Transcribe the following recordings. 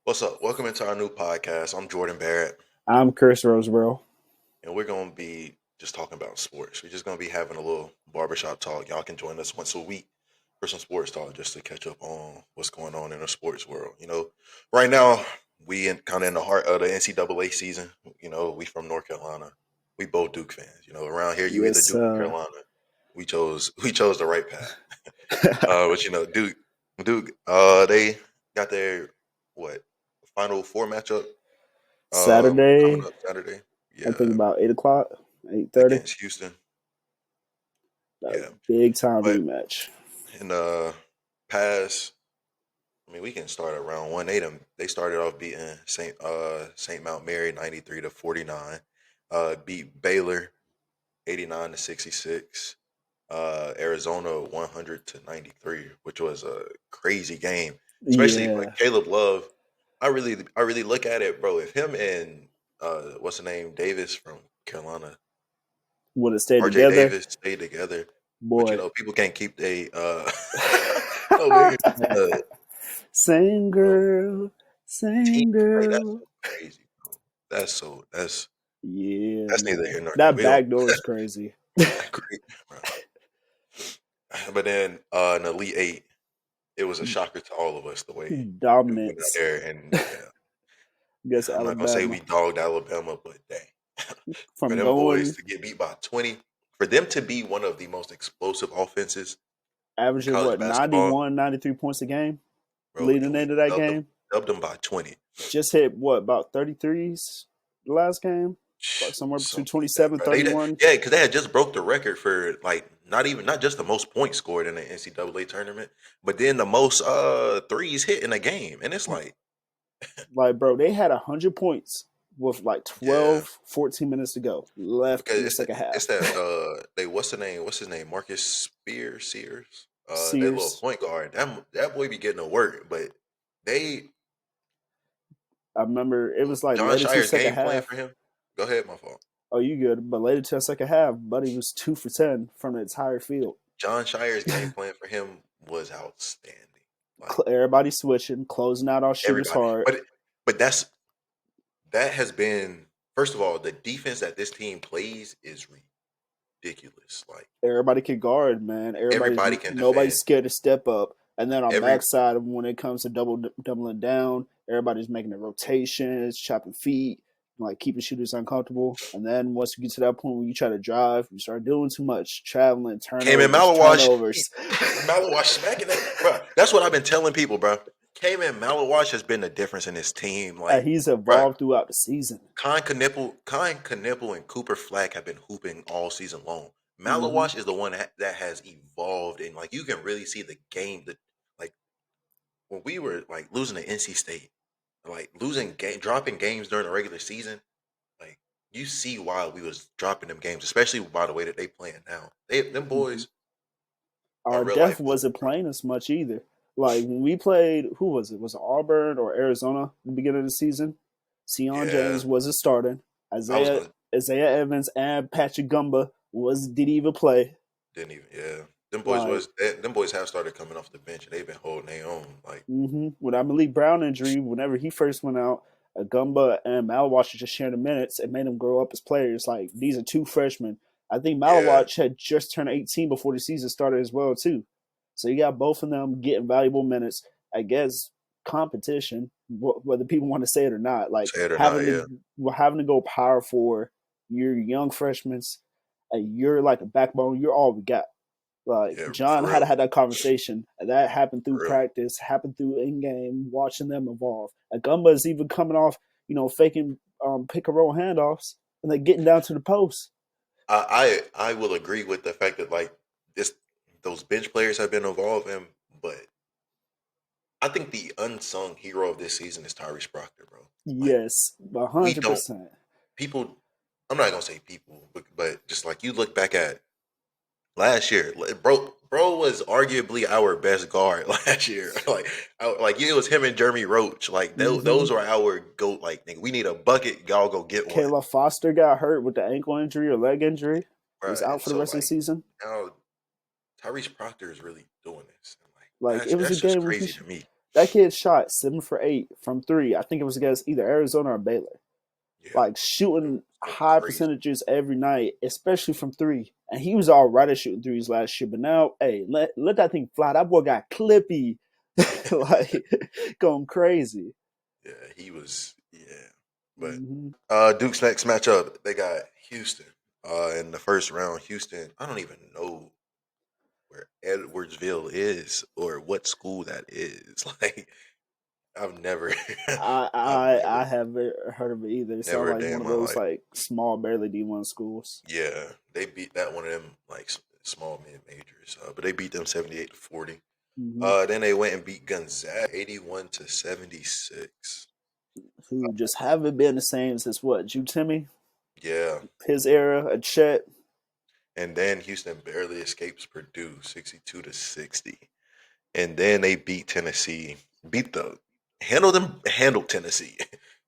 What's up? Welcome into our new podcast. I'm Jordan Barrett, I'm Chris Roseborough. and we're going to be just talking about sports. We're just going to be having a little barbershop talk. Y'all can join us once a week for some sports talk just to catch up on what's going on in the sports world. Right now, we kind of in the heart of the NCAA season. We from North Carolina. We both Duke fans. Around here, you either Yes, Duke or Carolina. We chose the right path. But Duke, they got their what Final Four matchup coming Saturday, up Saturday. I think Yeah, about 8 o'clock, 8:30. against Houston. A Yeah, big time but rematch. in the past, I mean, we can start at round one. They started off beating Saint Mount Mary 93-49. Beat Baylor 89-66. Arizona 100-93, which was a crazy game. Especially like Yeah, Caleb Love. I really look at it, bro. If him and what's the name Davis from Carolina, would have stayed RJ together, Davis stay together. But boy. people can't keep over here doing Same uh, girl, team same play. That's girl. so crazy, bro. Yeah, That's neither man. here nor there. That We don't back door is crazy. agree, bro. But then in the Elite Eight, it was a shocker to all of us the way Duke went out Dominance there, and yeah, against I'm not gonna say we Alabama. dogged Alabama, but dang, for From them boys going, to get beat by 20, for them to be one of the most explosive offenses in averaging college what, basketball, 91, 93 points a game bro, and leading we into that dubbed them, game. dubbed them by 20. Just hit what, about 33s the last game? Like somewhere between Something like that, 27, bro. 31. Yeah, because they had just broke the record for like not just the most points scored in the NCAA tournament, but then the most threes hit in a game, and it's like, Like, bro, they had 100 points with like yeah, 12, 14 minutes to go left because in the second it's half. that they what's his name Marcus Sears, their little Sears, point guard. That boy be getting to work, but they I remember it was like John later to the Shire's second game plan half. for him. Go ahead, my fault. Oh, you good. But later to the second half, Buddy was 2 for 10 from the entire field. John Shire's game plan for him was outstanding. Like Everybody switching, closing out our shooters everybody, hard. but that has been first of all the defense that this team plays is ridiculous. Like Everybody can guard, man. everybody can Nobody's defend. scared to step up. And then on Every backside, when it comes to doubling down, everybody's making the rotations, chopping feet, like keeping shooters uncomfortable. And then once you get to that point where you try to drive, you start doing too much, traveling, came in turnovers, Malawash, turnovers. Malawash smacking that, bro. That's what I've been telling people, bro. Came in Malawash has been the difference in this team. Like, He's bro, evolved throughout the season. Kine Knipple, and Cooper Flack have been hooping all season long. Hmm. Malawash is the one that has evolved, and like you can really see the game. Like when we were like losing to NC State, like dropping games during the regular season, like you see why we was dropping them games, especially by the way that they playing now. Them Hmm. boys are Our real depth life hoopers, wasn't bro. playing as much either. Like when we played, who was it? Was it Auburn or Arizona at the beginning of the season? Sion Yeah, James wasn't starting. I was Isaiah gonna Isaiah Evans and Patrick Gumba didn't even play. didn't even yeah. Them boys Like, was them boys have started coming off the bench and they've been holding their own. Like with that Malik Brown injury, whenever he first went out, Gumba and Malawach just sharing the minutes and made them grow up as players. Like these are two freshmen. I think yeah, Malawach had just turned 18 before the season started as well too. So you got both of them getting valuable minutes. I guess competition, whether people want to say it or not, like say it or not, yeah, having to go power for your young freshmen, and you're like a backbone. You're all we got. Like yeah, John for had real, to have that conversation. And that happened through for real. practice, happened through in game, watching them evolve. Agumba is even coming off, faking pick and roll handoffs and then getting down to the post. I will agree with the fact that like this those bench players have been evolving, but I think the unsung hero of this season is Tyrese Proctor, bro. Like Yes, we hundred don't percent. people. I'm not gonna say people, but just like you look back at last year, like, bro was arguably our best guard last year. Like it was him and Jeremy Roach. Like Mm-hmm. those are our goat. Like nigga, we need a bucket. Y'all go get one, Kayla Foster got hurt with the ankle injury or leg injury. bro. Was out And for the so rest of the like season. now Tyrese Proctor is really doing this. And like Like it was a that's just game where crazy to me. That kid shot 7 for 8 from three. I think it was against either Arizona or Baylor. Yeah, Like it was shooting fucking high crazy. percentages every night, especially from three. And he was all right at shooting threes last year. But now, hey, let that thing fly. That boy got clippy, like going crazy. Yeah, he was. Yeah, but Mm-hmm. Duke's next matchup, they got Houston. In the first round, Houston. I don't even know where Edwardsville is or what school that is. Like, I've never, I've I never, haven't heard of it either. It sounds never a like day one in of my those life. like small, barely D1 schools. Yeah, they beat that one of them like small mid majors, but they beat them 78-40. Mm-hmm. Then they went and beat Gonzaga 81-76. Who just haven't been the same since what? Ju Timmy, Yeah, his era, a Chet. and then Houston barely escapes Purdue 62-60. And then they beat Tennessee, beat the handled Tennessee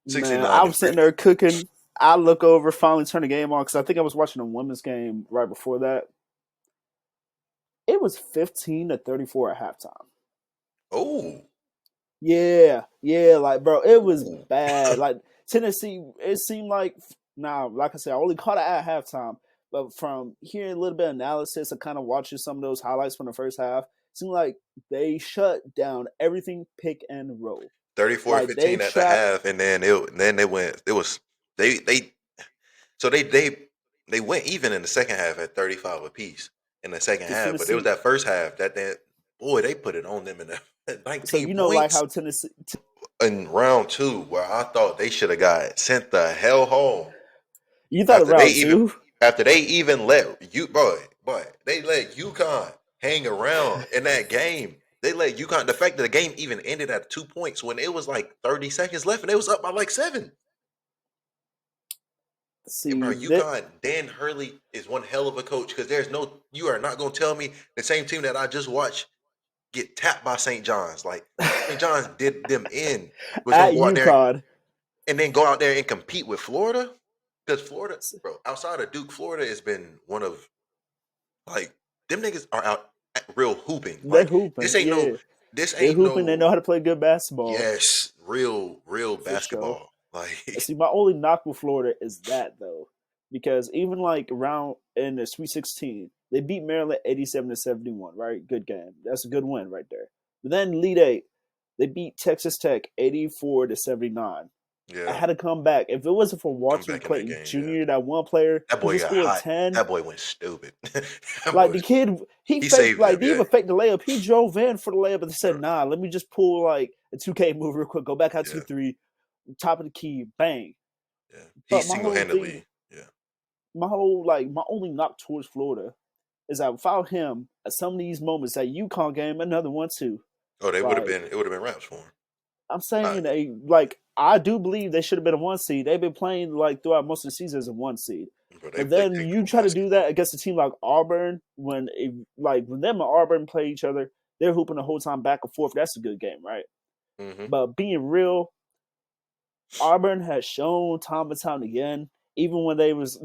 Man, 69 I to was sitting 30. there cooking. I look over, finally turn the game on because I think I was watching a women's game right before that. It was 15-34 at halftime. Oh, Yeah, yeah, like bro, it was ooh. bad. Like Tennessee, it seemed like now, like I said, I only caught it at halftime, but from hearing a little bit of analysis and kind of watching some of those highlights from the first half, it seemed like they shut down everything pick and roll. Like they 34-15 at the trapped. half, and then they went. It was they so they went even in the second half at 35 apiece in the second Because half, but it was Tennessee, that first half that boy they put it on them in the so 19 you know, like points how Tennessee, in round two, where I thought they should have got sent the hell home. you thought of After they round even two. after they even let you boy, they let UConn hang around in that game. They let UConn the fact that the game even ended at 2 points when it was like 30 seconds left and it was up by like seven. And bro, See that UConn, Dan Hurley is one hell of a coach because there's no you are not gonna tell me the same team that I just watched get tapped by St. John's. Like St. John's did them in was gonna at go out there UConn. and then go out there and compete with Florida. Because Florida, bro, outside of Duke, Florida has been one of like them niggas are out real hooping. They're Like hooping, yeah. this They're ain't hooping. They know no how to play good basketball yes, real for sure. basketball. Like See, my only knock with Florida is that though, because even like around in the Sweet 16, they beat Maryland 87-71. Right, good game. That's a good win right there. But then Elite Eight, they beat Texas Tech 84-79. I yeah, had to come back. If it wasn't for come Walter back in that Clayton game. Yeah, Jr., that one player that who boy just got scored hot. 10, That boy went stupid. that like boy, the kid, he he faked, saved like them. didn't Yeah, even fake the layup. He drove in for the layup, but they said, yeah, "Nah, let me just pull like a 2K move real quick, go back out to yeah. the three, top of the key, bang." Yeah. He But single handedly. Yeah. my only knock towards Florida is that without him, at some of these moments, that UConn game, another one too. Oh, they would have Like been. It would have been raps for him. I'm I, saying, I do believe they should have been a one seed. They've been playing like throughout most of the season as a one seed. bro, they But play then you technical try to do that basketball. against a team like Auburn when them and Auburn play each other, they're hooping the whole time back and forth. That's a good game, right? Mm-hmm. But being real, Auburn has shown time and time again, even when they was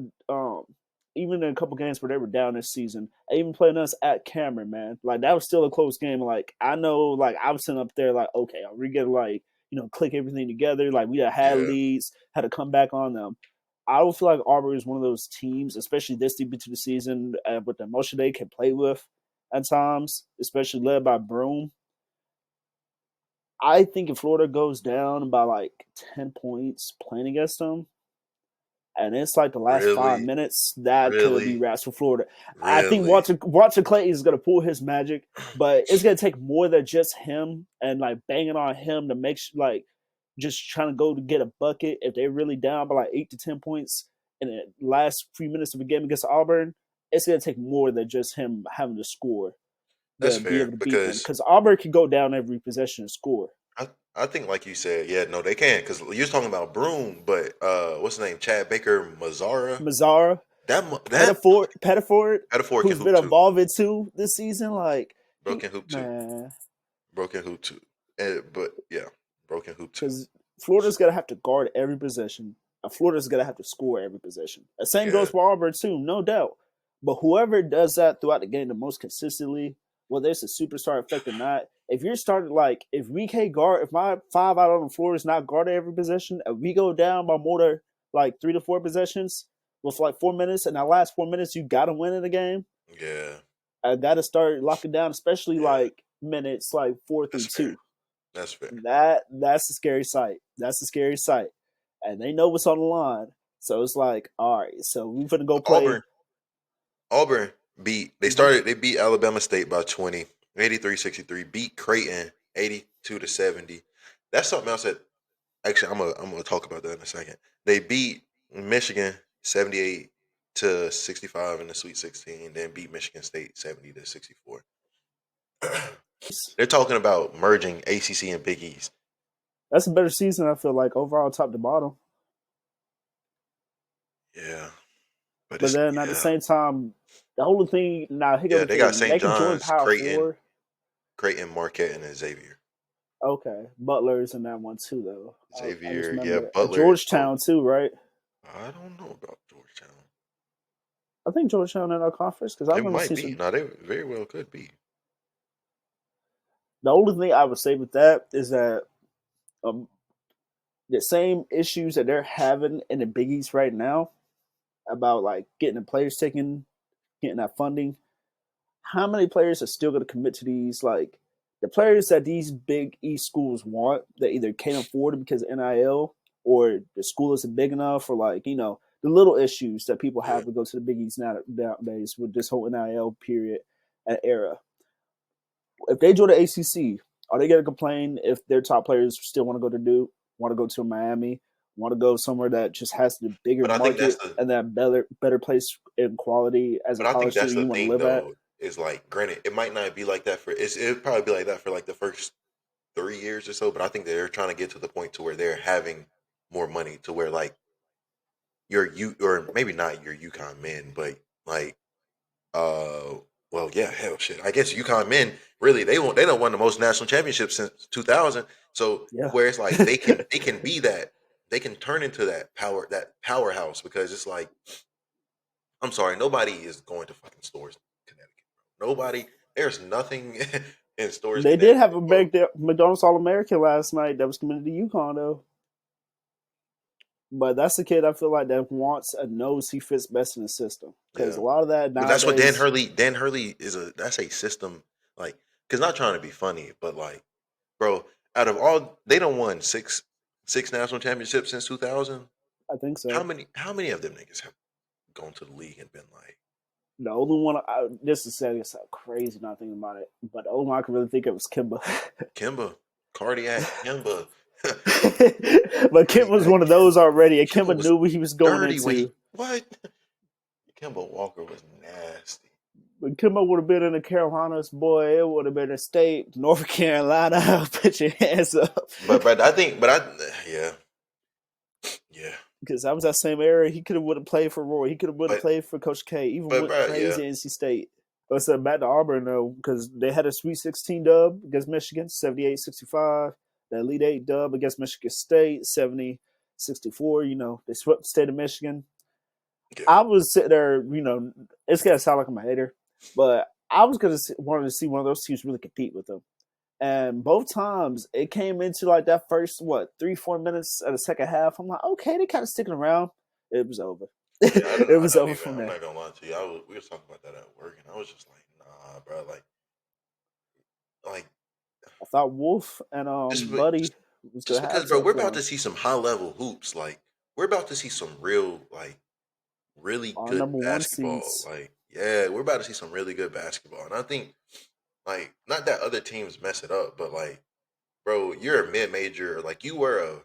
even in a couple games where they were down this season, even playing us at Cameron, man, like that was still a close game. Like I know, like I was sitting up there, like okay, are we gonna like click everything together? Like we had Yeah. leads, had to come back on them. I don't feel like Auburn is one of those teams, especially this deep into the season, with the emotion they can play with at times, especially led by Broom. I think if Florida goes down by like 10 points playing against them, and it's like the last five Really, minutes, that could be really, wraps for Florida. I think really. Walter Clay is going to pull his magic, but it's going to take more than just him and like banging on him to make like just trying to go to get a bucket. If they're really down by like 8 to 10 points in the last few minutes of a game against Auburn, it's going to take more than just him having to score That's to be able fair to beat them. because Because Auburn can go down every possession and score. I think like you said, yeah, no, they can because you're talking about Broom, but what's his name? Chad Baker Mazzara. Mazzara, That Pettiford, metaphor can who's hoop been too. evolving too this season. Like he, Broken hoop too. man, Broken hoop too. But yeah, broken hoop too. because Florida's gonna have to guard every possession. Florida's gonna have to score every possession. The same goes Yeah, for Auburn too, no doubt. But whoever does that throughout the game the most consistently, whether it's a superstar effect or not, if you're starting like if we can't guard, if my five out on the floor is not guarding every possession, and we go down by more than like 3 to 4 possessions with like 4 minutes, and that last 4 minutes you gotta win in the game. Yeah, I gotta start locking down, especially yeah, like minutes like four that's through fair. two. That's fair. That's a scary sight. That's a scary sight, and they know what's on the line. So it's like, all right, so we finna go play. Auburn, Auburn beat. Mm-hmm. They beat Alabama State by 20, 83-63. Beat Creighton 82-70. That's something else that actually I'm gonna talk about that in a second. They beat Michigan 78-65 in the Sweet 16. Then beat Michigan State 70-64. They're talking about merging ACC and Big East. That's a better season. I feel like overall, top to bottom. Yeah, but But it's then at the yeah, same time, the only thing now here go yeah. the They got thing St. they can join John's, Power Four. Creighton, Marquette, and Xavier. Okay, Butler's in that one too, though. I just Xavier, yeah, remember Butler. Oh, Georgetown too, right? I don't know about Georgetown. I think Georgetown in our conference because I It remember might seeing be. some. No, they very well could be. The only thing I would say with that is that um, the same issues that they're having in the Big East right now about like getting the players taken, getting that funding. How many players are still going to commit to these like the players that these Big East schools want that either can't afford it because of NIL or the school isn't big enough or like the little issues that people Yeah, have to go to the Big East nowadays with this whole NIL period and era. If they join the ACC, are they going to complain if their top players still want to go to Duke, want to go to Miami, want to go somewhere that just has the bigger but I think that's market the. and that better place in quality as a But I think college that's student the you want to thing live at? though. Is like, granted, it might not be like that for. It'd probably be like that for like the first 3 years or so. But I think they're trying to get to the point to where they're having more money to where like you or maybe not your UConn men, but like uh well yeah hell shit I guess UConn men really they don't won the most national championships since 2000, so Yeah. where it's like they can be that they can turn into that powerhouse because it's like I'm sorry nobody is going to fucking stores in Connecticut, nobody, there's nothing in stores They did have Connecticut, a bro. McDonald's All American last night that was committed to UConn though. But that's the kid I feel like that wants and knows he fits best in the system. Because Yeah, a lot of that but that's what nowadays, Dan Hurley is a that's a system, like, because not trying to be funny but like bro, out of all they don't won six national championships since 2000. I think How so. many of them niggas have gone to the league and been like, The only one, this is saying it's so crazy not thinking about it, but the only one I can really think of was Kimba. Kimba, cardiac Kimba, But Kim was cardiac one of those already, and Kimba Kimba was knew what he was going dirty when into. he what? Kimba Walker was nasty. But Kimba would have been in the Carolinas, boy, it would have been a state, North Carolina. Put your hands up. But I think yeah, yeah, Because that was that same era. He could have would have played for Roy. He could have would have but played for Coach K. Even but went bro, yeah, crazy at NC State. But so back to Auburn though, because they had a Sweet 16 dub against Michigan, 78-65. The Elite Eight dub against Michigan State, 70-64. They swept the state of Michigan. yeah, I was sitting there, it's gonna sound like I'm a hater, but I was gonna wanted to see one of those teams really compete with them. And both times it came into like that first 3-4 minutes of the second half. I'm like, okay, they kind of sticking around. It was over. yeah. It I was don't over even. from I'm there. not gonna lie to you. We were talking about that at work, and I was just like, nah, bro. Like I thought Wolf and just Buddy was just gonna because, have bro, something we're for about him to see some high level hoops. Like we're about to see some real really on good number one basketball. seeds. Like, yeah, we're about to see some really good basketball. And I think, like, not that other teams mess it up, but like, bro, you're a mid major. Like, you were a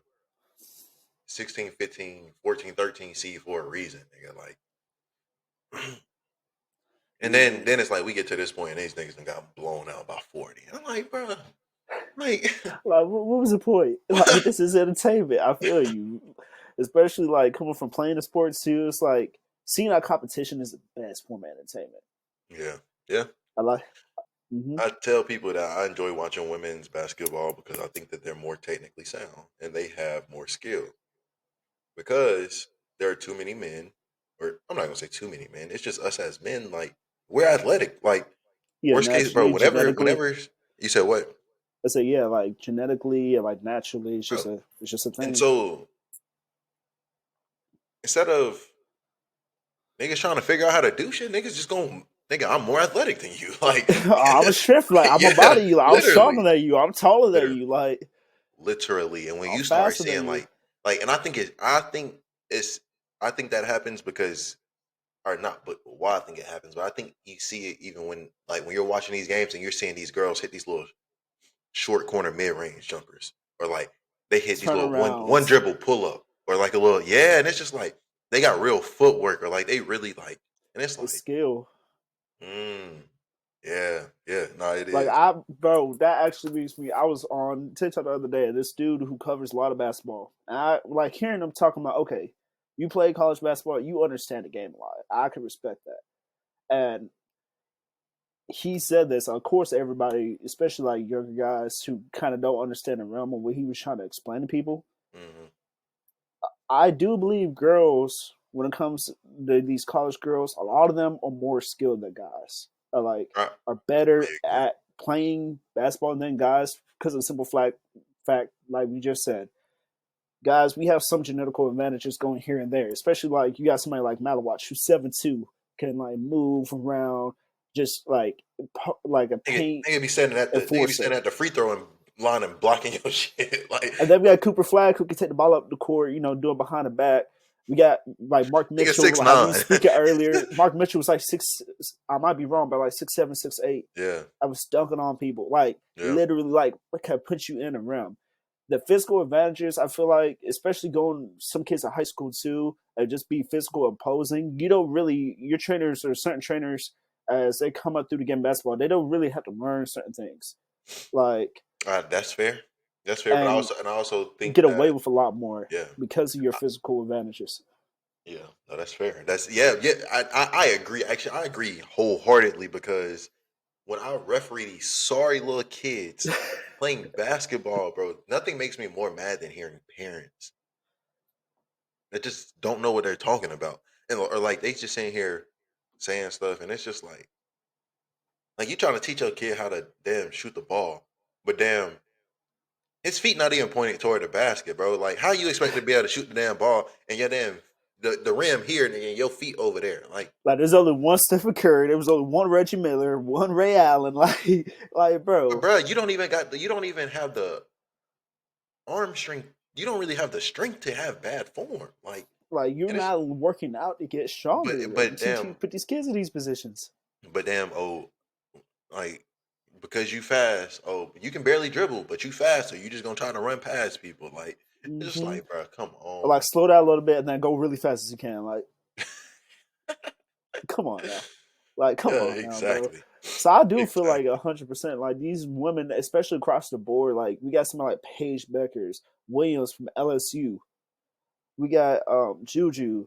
16, 15, 14, 13 seed for a reason, nigga. Like, and then Yeah. it's like we get to this point and these niggas done got blown out by 40. I'm like, bro, like, Like, what was the point? Like, what? this is entertainment. I feel you, especially like coming from playing the sports too. It's like seeing our competition is the best form of entertainment. Yeah, yeah. I like. Mm-hmm. I tell people that I enjoy watching women's basketball because I think that they're more technically sound and they have more skill. Because there are too many men, or I'm not gonna say too many men. It's just us as men. Like we're athletic. Like Yeah, Worst case, bro. naturally, genetically. Whenever you said what, I say yeah, like genetically and like naturally, bro? it's just a And thing. so instead of niggas trying to figure out how to do shit, niggas just going nigga, I'm more athletic than you. Like, I'm a shift, like I'm a yeah, body you, like, I'm stronger literally, than you, I'm taller than literally, you, like literally. And when I'm you start faster than seeing you. and it's, I think that happens because, or not, but why I think it happens. But I think you see it even when, like, when you're watching these games and you're seeing these girls hit these little short corner mid range jumpers, or like they hit these little one Turnarounds, dribble pull up, or like a little and it's just like they got real footwork, or like they really like, and it's the like, skill. mm, yeah, yeah, no, it Like is. bro, that actually makes me. I was on TikTok the other day. This dude who covers a lot of basketball, and I like hearing him talking about. Okay, you play college basketball, you understand the game a lot. I can respect that. And he said this. Of course, everybody, especially like younger guys who kind of don't understand the realm of what he was trying to explain to people. Mm-hmm. I do believe girls, when it comes to these college girls, a lot of them are more skilled than guys. I Are totally better agree. at playing basketball than guys because of the simple fact, like we just said, guys, we have some genetical advantages going here and there. Especially like you got somebody like Malawatch who's 7'2", can like move around, just like a paint Nigga be standing at enforcer. the free throwing line and blocking your shit. Like, And then we got Cooper Flag who can take the ball up the court, doing behind the back. We got like Mark nigga Mitchell, six like how we were nine. speaking earlier. Mark Mitchell was like six. I might be wrong, but like 6'7", 6'8". Yeah, I was dunking on people, like yeah. literally, like what can put you in a rim. The physical advantages, I feel like, especially going some kids in high school too, and just be physical opposing. You don't really your trainers or certain trainers as they come up through the game of basketball, they don't really have to learn certain things. Like That's fair. That's fair. But and I also think get away that, with a lot more yeah, because of your physical advantages. yeah, no, that's fair. That's yeah. I agree. Actually, I agree wholeheartedly, because when I referee these sorry little kids playing basketball, bro, nothing makes me more mad than hearing parents that just don't know what they're talking about, and or like they just sitting here saying stuff, and it's just like you trying to teach your kid how to damn shoot the ball, but damn his feet not even pointing toward the basket, bro. Like, how you expect to be able to shoot the damn ball and your damn the rim here and your feet over there? Like there's only one Stephen Curry, there was only one Reggie Miller, one Ray Allen. Like but bro, bro, you don't even have the arm strength. You don't really have the strength to have bad form. like you're And it's not working out to get stronger. Like you but teach you damn, put these kids in these positions. oh, like, because you fast. Oh, you can barely dribble, but you fast, so you just gonna try to run past people. Like, it's just Hmm. like, bro, come on. Like slow down a little bit and then go really fast as you can. Like come on now, like come Yeah, on now, bro. exactly, So I do feel like exactly. 100%. Like these women, especially across the board. Like we got somebody like Paige Beckers, Williams from LSU. We got Juju.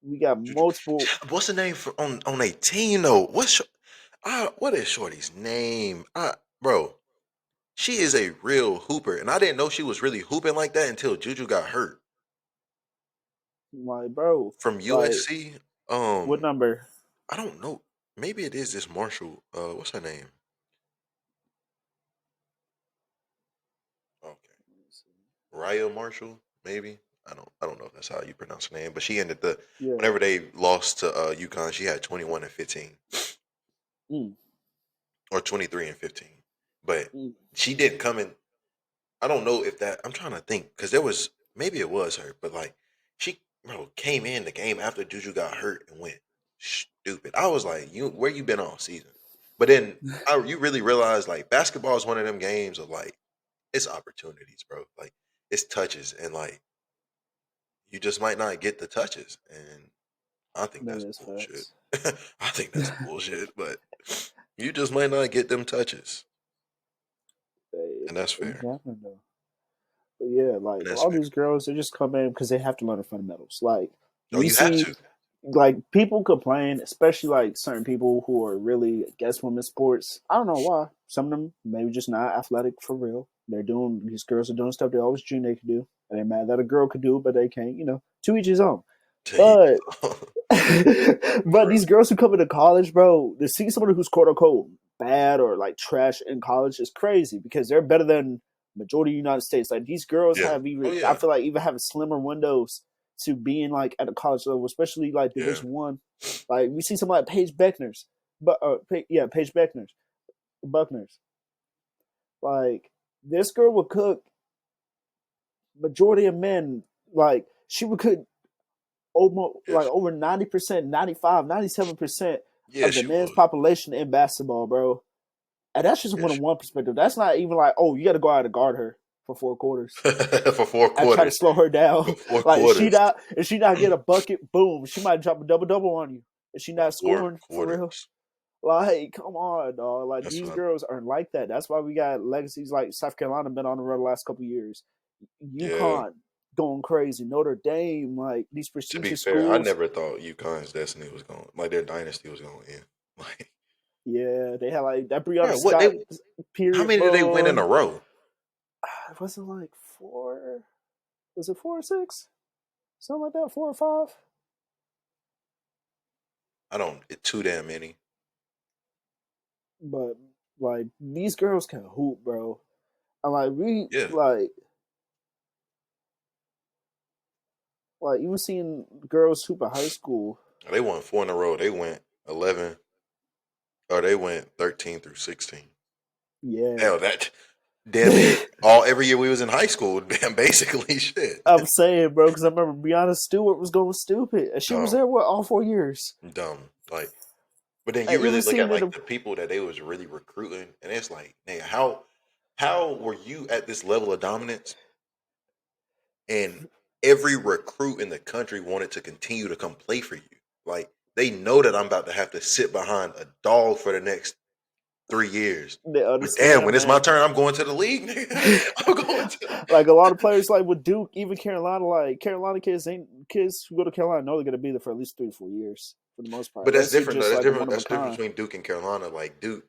We got multiple. What's the name for on a team though? What is Shorty's name? Bro, she is a real hooper, and I didn't know she was really hooping like that until Juju got hurt Like, bro, from like, USC. what number? I don't know. Maybe it is this Marshall. What's her name? Okay, Raya Marshall. Maybe I don't know if that's how you pronounce her name, but she ended the Yeah. whenever they lost to UConn, she had 21 and 15, Mm, or 23 and 15. But mm. she didn't come in. I don't know if that. I'm trying to think because there was, maybe it was her, but like she, bro, came in the game after Juju got hurt and went stupid. I was like, you where you been all season? But then you really realize like basketball is one of them games of like it's opportunities, bro. Like it's touches, and like you just might not get the touches, and I think That that's is bullshit. facts. I think that's bullshit, but you just might not get them touches, Hey, and that's you fair. never know. But yeah, like And a that's lot of fair. these girls, they just come in because they have to learn the fundamentals. Like Oh, you you have see, to. like people complain, especially like certain people who are really against women's sports. I don't know why. Some of them maybe just not athletic for real. These girls are doing stuff they always dreamed they could do. And they're mad that a girl could do it, but they can't. To each his own. But For but real. these girls who come into college, bro, to see someone who's quote unquote bad or like trash in college is crazy because they're better than majority of the United States. Like these girls Yeah. have Oh even I yeah. feel like even having slimmer windows to being like at a college level, especially like Yeah. Division One. Like we see something like Paige Beckner's, but Paige Beckner's, Buckner's. Like this girl would cook majority of men. Like she would cook almost like Yes. over 90%, 95, 97% of Yes, the she men's would. population in basketball, bro. And that's just Yes. one perspective. That's not even like, oh, you got to go out and guard her for 4 quarters. For four I try to quarters. slow her For down. four Like quarters. if she not get a bucket, boom, she might drop a double on you. If she For not four scoring for real, quarters. like come on, dog. Like That's these what I'm. girls aren't like that. That's why we got legacies like South Carolina been on the road the last couple years. Yeah. UConn going crazy. Notre Dame, like these To be prestigious fair, I schools. never thought UConn's destiny was going, like their dynasty was going to end. Like, Yeah, they had like that Brianna bro, what they? Scott How period many did they win in run. a row? Was it like four? Was it 4 or 6? Something like that, 4 or 5. I don't. It too damn many. But like these girls can hoop, bro. And like we Yeah. like even seeing girls hoop in high school. They won 4 in a row. They went 11, or they went 13 through 16. Yeah. Hell, that damn near all every year we was in high school. Damn, basically shit. I'm saying, bro, because I remember Brianna Stewart was going stupid, and she was Dumb, there what all 4 years. dumb. Like, but then you And really even look seeing at it, like the people that they was really recruiting, and it's like, nigga, how were you at this level of dominance? And every recruit in the country wanted to continue to come play for you. Like they know that I'm about to have to sit behind a dog for the next 3 years. they But damn, understand, when it's my man. turn, I'm going to the league. Nigga. I'm going to. Like a lot of players, like with Duke, even Carolina, like Carolina kids ain't kids who go to Carolina know they're gonna be there for at least 3 to 4 years for the most part, But that's unless you're different though. just That's like a different. one of a That's different kind. between Duke and Carolina. Like Duke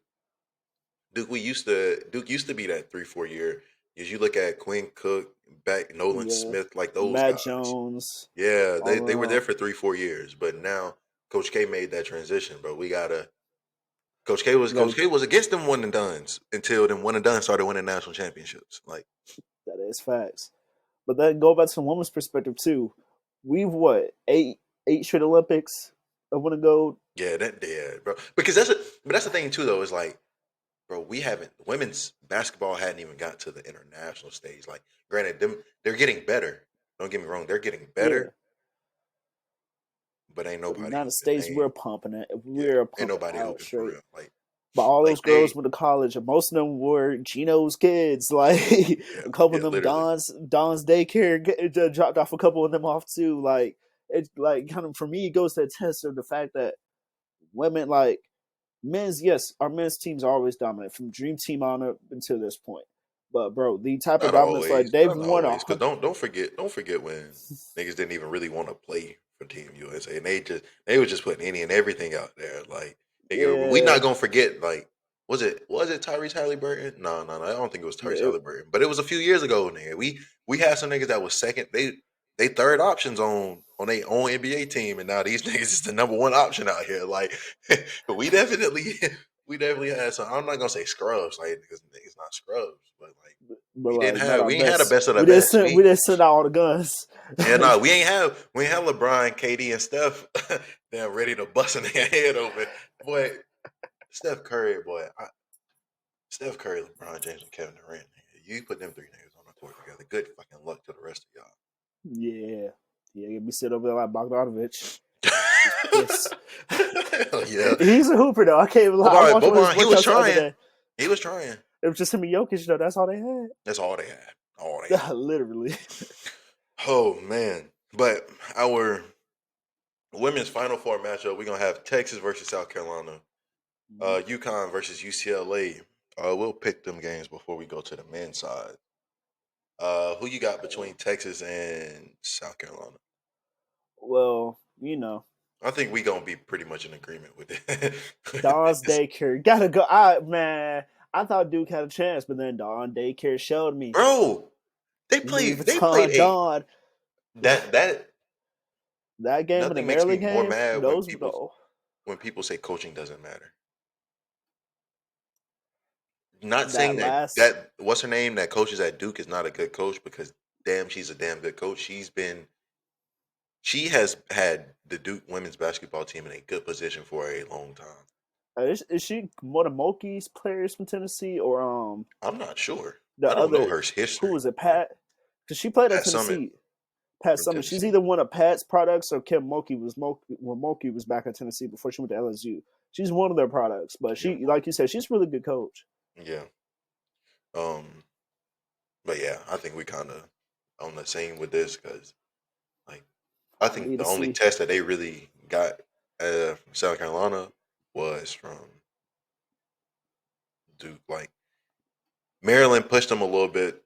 used to be that 3 4 year. As you look at Quinn Cook, back Nolan Yeah, Smith, like those Matt guys. Jones, Yeah, all they were there of for 3 4 years. But now Coach K made that transition, bro. We gotta Coach them. K was against them one and dones until them one and done started winning national championships. Like, That is facts. But then go back to the women's perspective too. We've what eight straight Olympics. I want to go. yeah, bro. Because but that's the thing too though, is like, bro, we haven't women's basketball hadn't even got to the international stage. Like, granted, they're getting better. Don't get me wrong, they're getting Yeah, better, but ain't but the nobody United States, we're ain't pumping it. yeah, We're ain't pumping nobody out hooping for straight. real. But all those Like girls they went to college, and most of them were Gino's kids. Like yeah, a couple yeah, of them, literally. Don's daycare dropped off a couple of them off too. Like it's like kind of for me, it goes to a test of the fact that women like men's. Yes, our men's teams are always dominant from Dream Team on up until this point. But bro, the type of Not dominance like always, they've not won always. Cause don't forget when niggas didn't even really want to play for Team USA, and they was just putting any and everything out there. Like, nigga, we yeah, not gonna forget. Like, was it Tyrese Halliburton? No, I don't think it was Tyrese it, Halliburton, but it was a few years ago. Nigga, we had some niggas that was second. They third options on their own NBA team, and now these niggas is the number one option out here. Like, we definitely. We definitely had some. I'm not gonna say scrubs, like because niggas not scrubs, but like but like not our we ain't had the best. best of the best. We didn't send out all the guns. Yeah, no, we ain't have LeBron, KD, and Steph. Damn, ready to bust in their head open. Boy, Steph Curry, Steph Curry, LeBron James, and Kevin Durant. Nigga. You put them three niggas on the court together. Good fucking luck to the rest of Yeah. Yeah, get me sit over there like Bogdanovich. Just piss. y'all. Hell yeah, He's a hooper though. I can't even lie. I watched one of his Boban, he was workouts the other trying. day. He was trying. It was just him and Jokic though. That's all they had. That's all they had. All they had. Literally. Oh man, but our women's Final Four matchup, we're gonna have Texas versus South Carolina, UConn versus UCLA. We'll pick them games before we go to the men's side. Who you got between Texas and South Carolina? Well, you know, I think we gonna be pretty much in agreement with it. Don's daycare gotta go. I thought Duke had a chance, but then Don daycare showed me Bro, Louis they played Vuitton a Don. that That game and the nothing makes me Maryland more game, mad those though. when people say coaching doesn't matter. not saying that that last. what's her name that coaches at Duke is not a good coach because damn, she's a damn good coach. She has had the Duke women's basketball team in a good position for a long time. Is she one of Moki's players from Tennessee or I'm not sure. the I don't know other? her Who history. was it? Like Pat? Because she played at Pat Summit Tennessee. Pat from Summers. She's Tennessee. either one of Pat's products or Kim Mulkey was when Mulkey was back in Tennessee before she went to LSU. She's one of their products, but Yeah, she, like you said, she's a really good coach. yeah. Um, but yeah, I think we kind of on the same with this because like I I think need the to only see. test that they really got from South Carolina was from Duke. Like Maryland pushed them a little bit.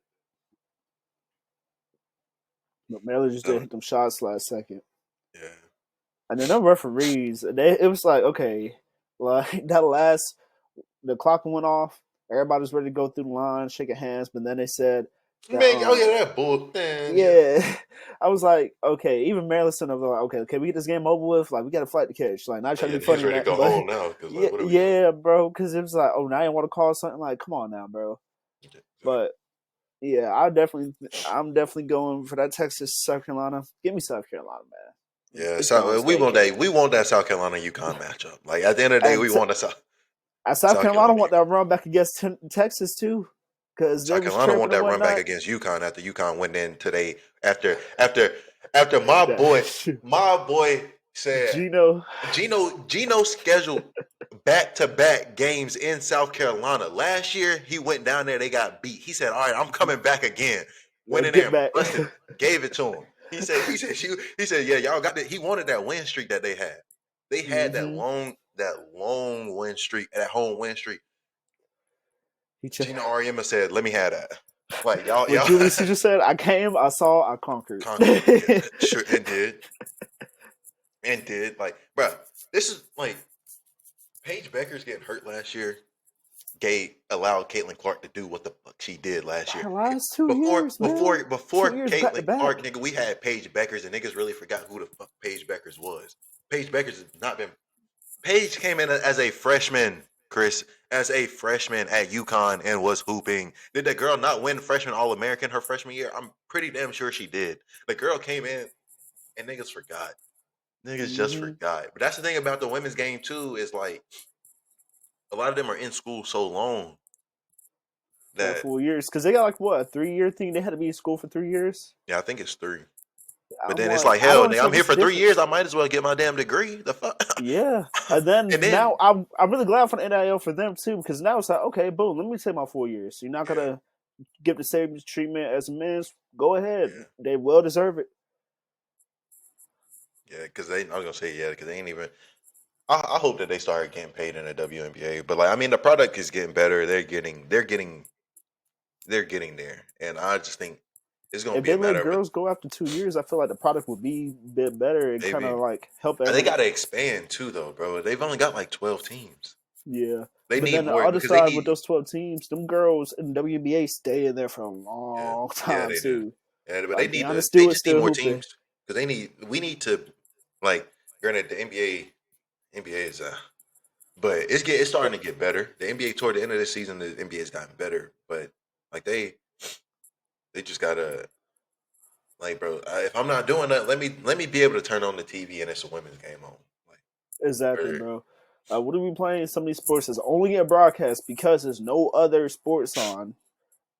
But Maryland just didn't Um, hit them shots last second. yeah, And then the referees, it was like, okay, like that last, the clock went off. Everybody was ready to go through the line, shaking hands. But then they said that, man. Oh yeah, that bull. Man, yeah. yeah. I was like, okay, even Maryland said, like, okay, can we get this game over with? Like, we got a fight to catch. Like, not trying to Yeah, be niggas funny, ready to man, go but home now because yeah, like, what are we doing? yeah, bro. Because it was like, oh, now you want to call something? Like, come on now, bro. Yeah, exactly. But yeah, I'm definitely going for that Texas South Carolina. Give me South Carolina, man. Yeah, It's Dawn so we State want camp. that. We want that South Carolina UConn matchup. Like at the end of the day, And we want that South South South Carolina Carolina want that run back against Texas too, because they South was Carolina tripping want and that run back whatnot. against UConn after UConn went in today. After my boy said Gino, Gino scheduled back to back games in South Carolina. Last year he went down there, they got beat. He said, "All right, I'm coming back again." Went in there get and back. busted it, gave it to him. He said, yeah, y'all got it. He wanted that win streak that they had. They had hmm that long win streak, that home win streak. He ch- Gina Ariema said, "Let me have that." Like what y'all Julius Caesar said, I came, I saw, I conquered. conquered, yeah, sure, and did. Like, bro, this is like Paige Becker's getting hurt last year. Allowed Caitlin Clark to do what the fuck she did last year. Her last 2 years, man. Before 2 years back to Caitlin Clark, back. nigga, we had Paige Beckers, and niggas really forgot who the fuck Paige Beckers was. Paige Beckers has not been. Paige came in as a freshman, Chris, as a freshman at UConn and was hooping. Did that girl not win freshman All American her freshman year? I'm pretty damn sure she did. The girl came in and niggas forgot. Niggas just hmm forgot. But that's the thing about the women's game too, is like a lot of them are in school so long For that 4 years, because they got like what, a 3 year thing. They had to be in school for 3 years. yeah, I think it's 3. But I'm then it's like, like, I don't hell, nigga, I'm understand here what's the for 3 years. difference. I might as well get my damn degree. The fuck. Yeah, and then And then now I'm really glad for the NIL for them too, because now it's like, okay, boom, let me take my 4 years. You're not yeah, gonna give the same treatment as men's. Go ahead, yeah, they well deserve it. yeah. Because I was gonna say yeah, because they ain't even. I hope that they start getting paid in the WNBA. But like, I mean, the product is getting better. They're getting there, and I just think it's gonna If be they a let matter of girls go after 2 years, I feel like the product would be a bit better and kind of maybe. like help They every. got to expand too, though, bro. They've only got like 12 teams. Yeah, They but need then the more other because they side with need. those 12 teams, them girls in the WNBA stay in there for a Yeah, long yeah, time they do. too. Yeah, but they Like need Deanna to. They Stewart's just need still more hooping. teams because We need to like. Granted, the NBA is but it's starting to get better. The NBA toward the end of this season, the NBA has gotten better, but like they just gotta like, bro. If I'm not doing that, let me be able to turn on the TV and it's a women's game on. Like, Exactly, or, bro. What are we playing? Some of these sports is only get broadcast because there's no other sports on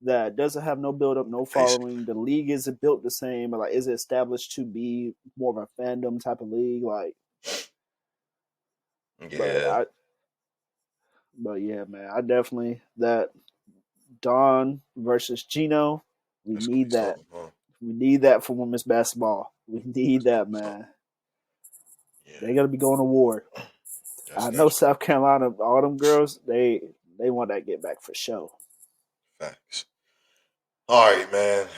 that doesn't have no build up, no basically, following. The league isn't built the same. Like, is it established to be more of a fandom type of league? Like, but yeah, but yeah, man, I definitely that Don versus Gino. We that's gonna be need that. something. Huh? We need that for women's basketball. We need That's gonna that, be something. man. They Yeah, gotta be going to war. that's I know that's South Carolina, all them girls, they want that get back for sure. facts. All right, man.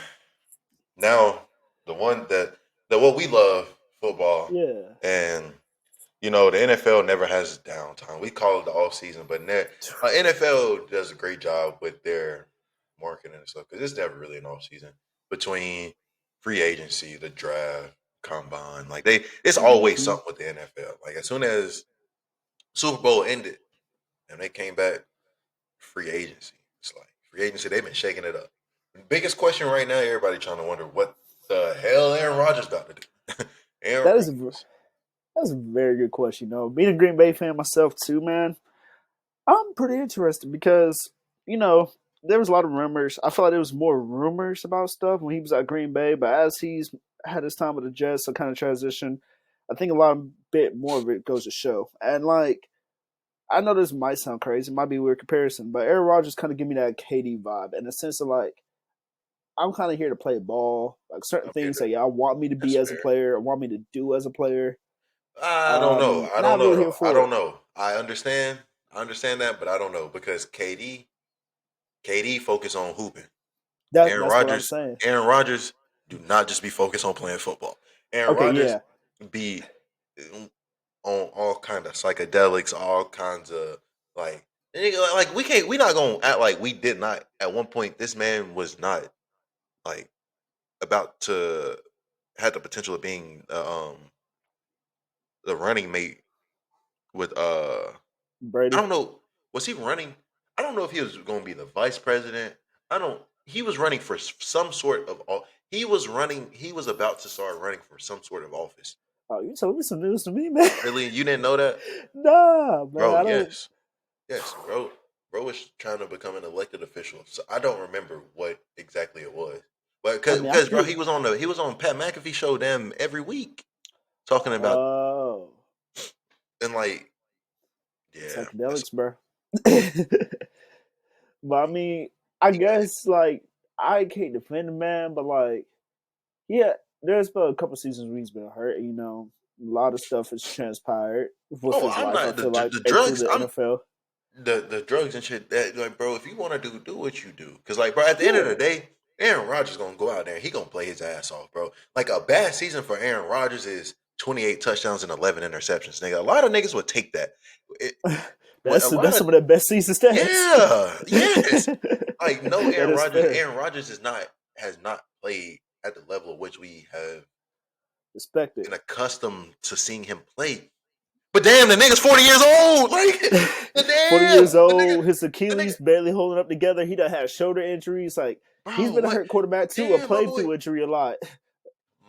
Now the one that what we love, football, Yeah. and the NFL never has downtime. We call it the off season, but NFL does a great job with their marketing and stuff because it's never really an off season between free agency, the draft, combine. Like it's always hmm something with the NFL. Like as soon as Super Bowl ended and they came back, free agency. It's like free agency, they've been shaking it up. The biggest question right now, everybody trying to wonder what the hell Aaron Rodgers about to do. Aaron That is Rodgers. that's a very good question. Being a Green Bay fan myself too, man, I'm pretty interested because there was a lot of rumors. I feel like there was more rumors about stuff when he was at Green Bay, but as he's had his time with the Jets, so kind of transition, I think a lot of bit more of it goes to show. And like, I know this might sound crazy, it might be a weird comparison, but Aaron Rodgers kind of give me that KD vibe in the sense of like I'm kind of here to play ball. Like certain I'm here things to. that y'all want me to That's be as a fair. player, or want me to do as a player. I don't know. I don't Not know really here though. I for don't it. know. I understand. I understand that, but I don't know because KD focus on hooping. Aaron That's what I'm Rodgers, saying. Aaron Rodgers do not just be focused on playing football. Aaron Okay, Rodgers yeah, be on all kind of psychedelics, all kinds of like like we not gonna act like we did not at one point. This man was not like about to had the potential of being the running mate with I Brady. don't know. Was he running? I don't know if he was going to be the vice president. I don't. He was running for some sort of. He was running. He was about to start running for some sort of office. Oh, you told me some news to me, man. Really, you didn't know that, Nah, man, bro? I don't. Yes, yes, bro. Bro was trying to become an elected official. So I don't remember what exactly it was, but I mean, I because bro, could. he was on Pat McAfee show them every week talking about Oh, and like yeah, that's psychedelics, bro. But I mean, I he got it. guess like I can't defend the man, but like, yeah, there's been a couple seasons where he's been hurt. A lot of stuff has transpired with Oh, his I'm life. I not feel like the into drugs. the I'm NFL. the drugs and shit. That like, bro, if you want to do what you do, because like, bro, at the end of the Yeah, day, Aaron Rodgers gonna go out there. He gonna play his ass off, bro. Like a bad season for Aaron Rodgers is 28 touchdowns and 11 interceptions. Nigga, a lot of niggas would take that. It, what a lot that's of some of the best season stats. yeah, yes. Like no, That Aaron is Rodgers. fair. Aaron Rodgers is not has not played at the level at which we have Respect it. been accustomed to seeing him play. But damn, the nigga's 40 years old. Like, the 40 damn, years old, his the nigga, Achilles barely holding up together. He done had shoulder injuries. Like he's bro, been a what? hurt quarterback too, a Damn, played through injury a lot.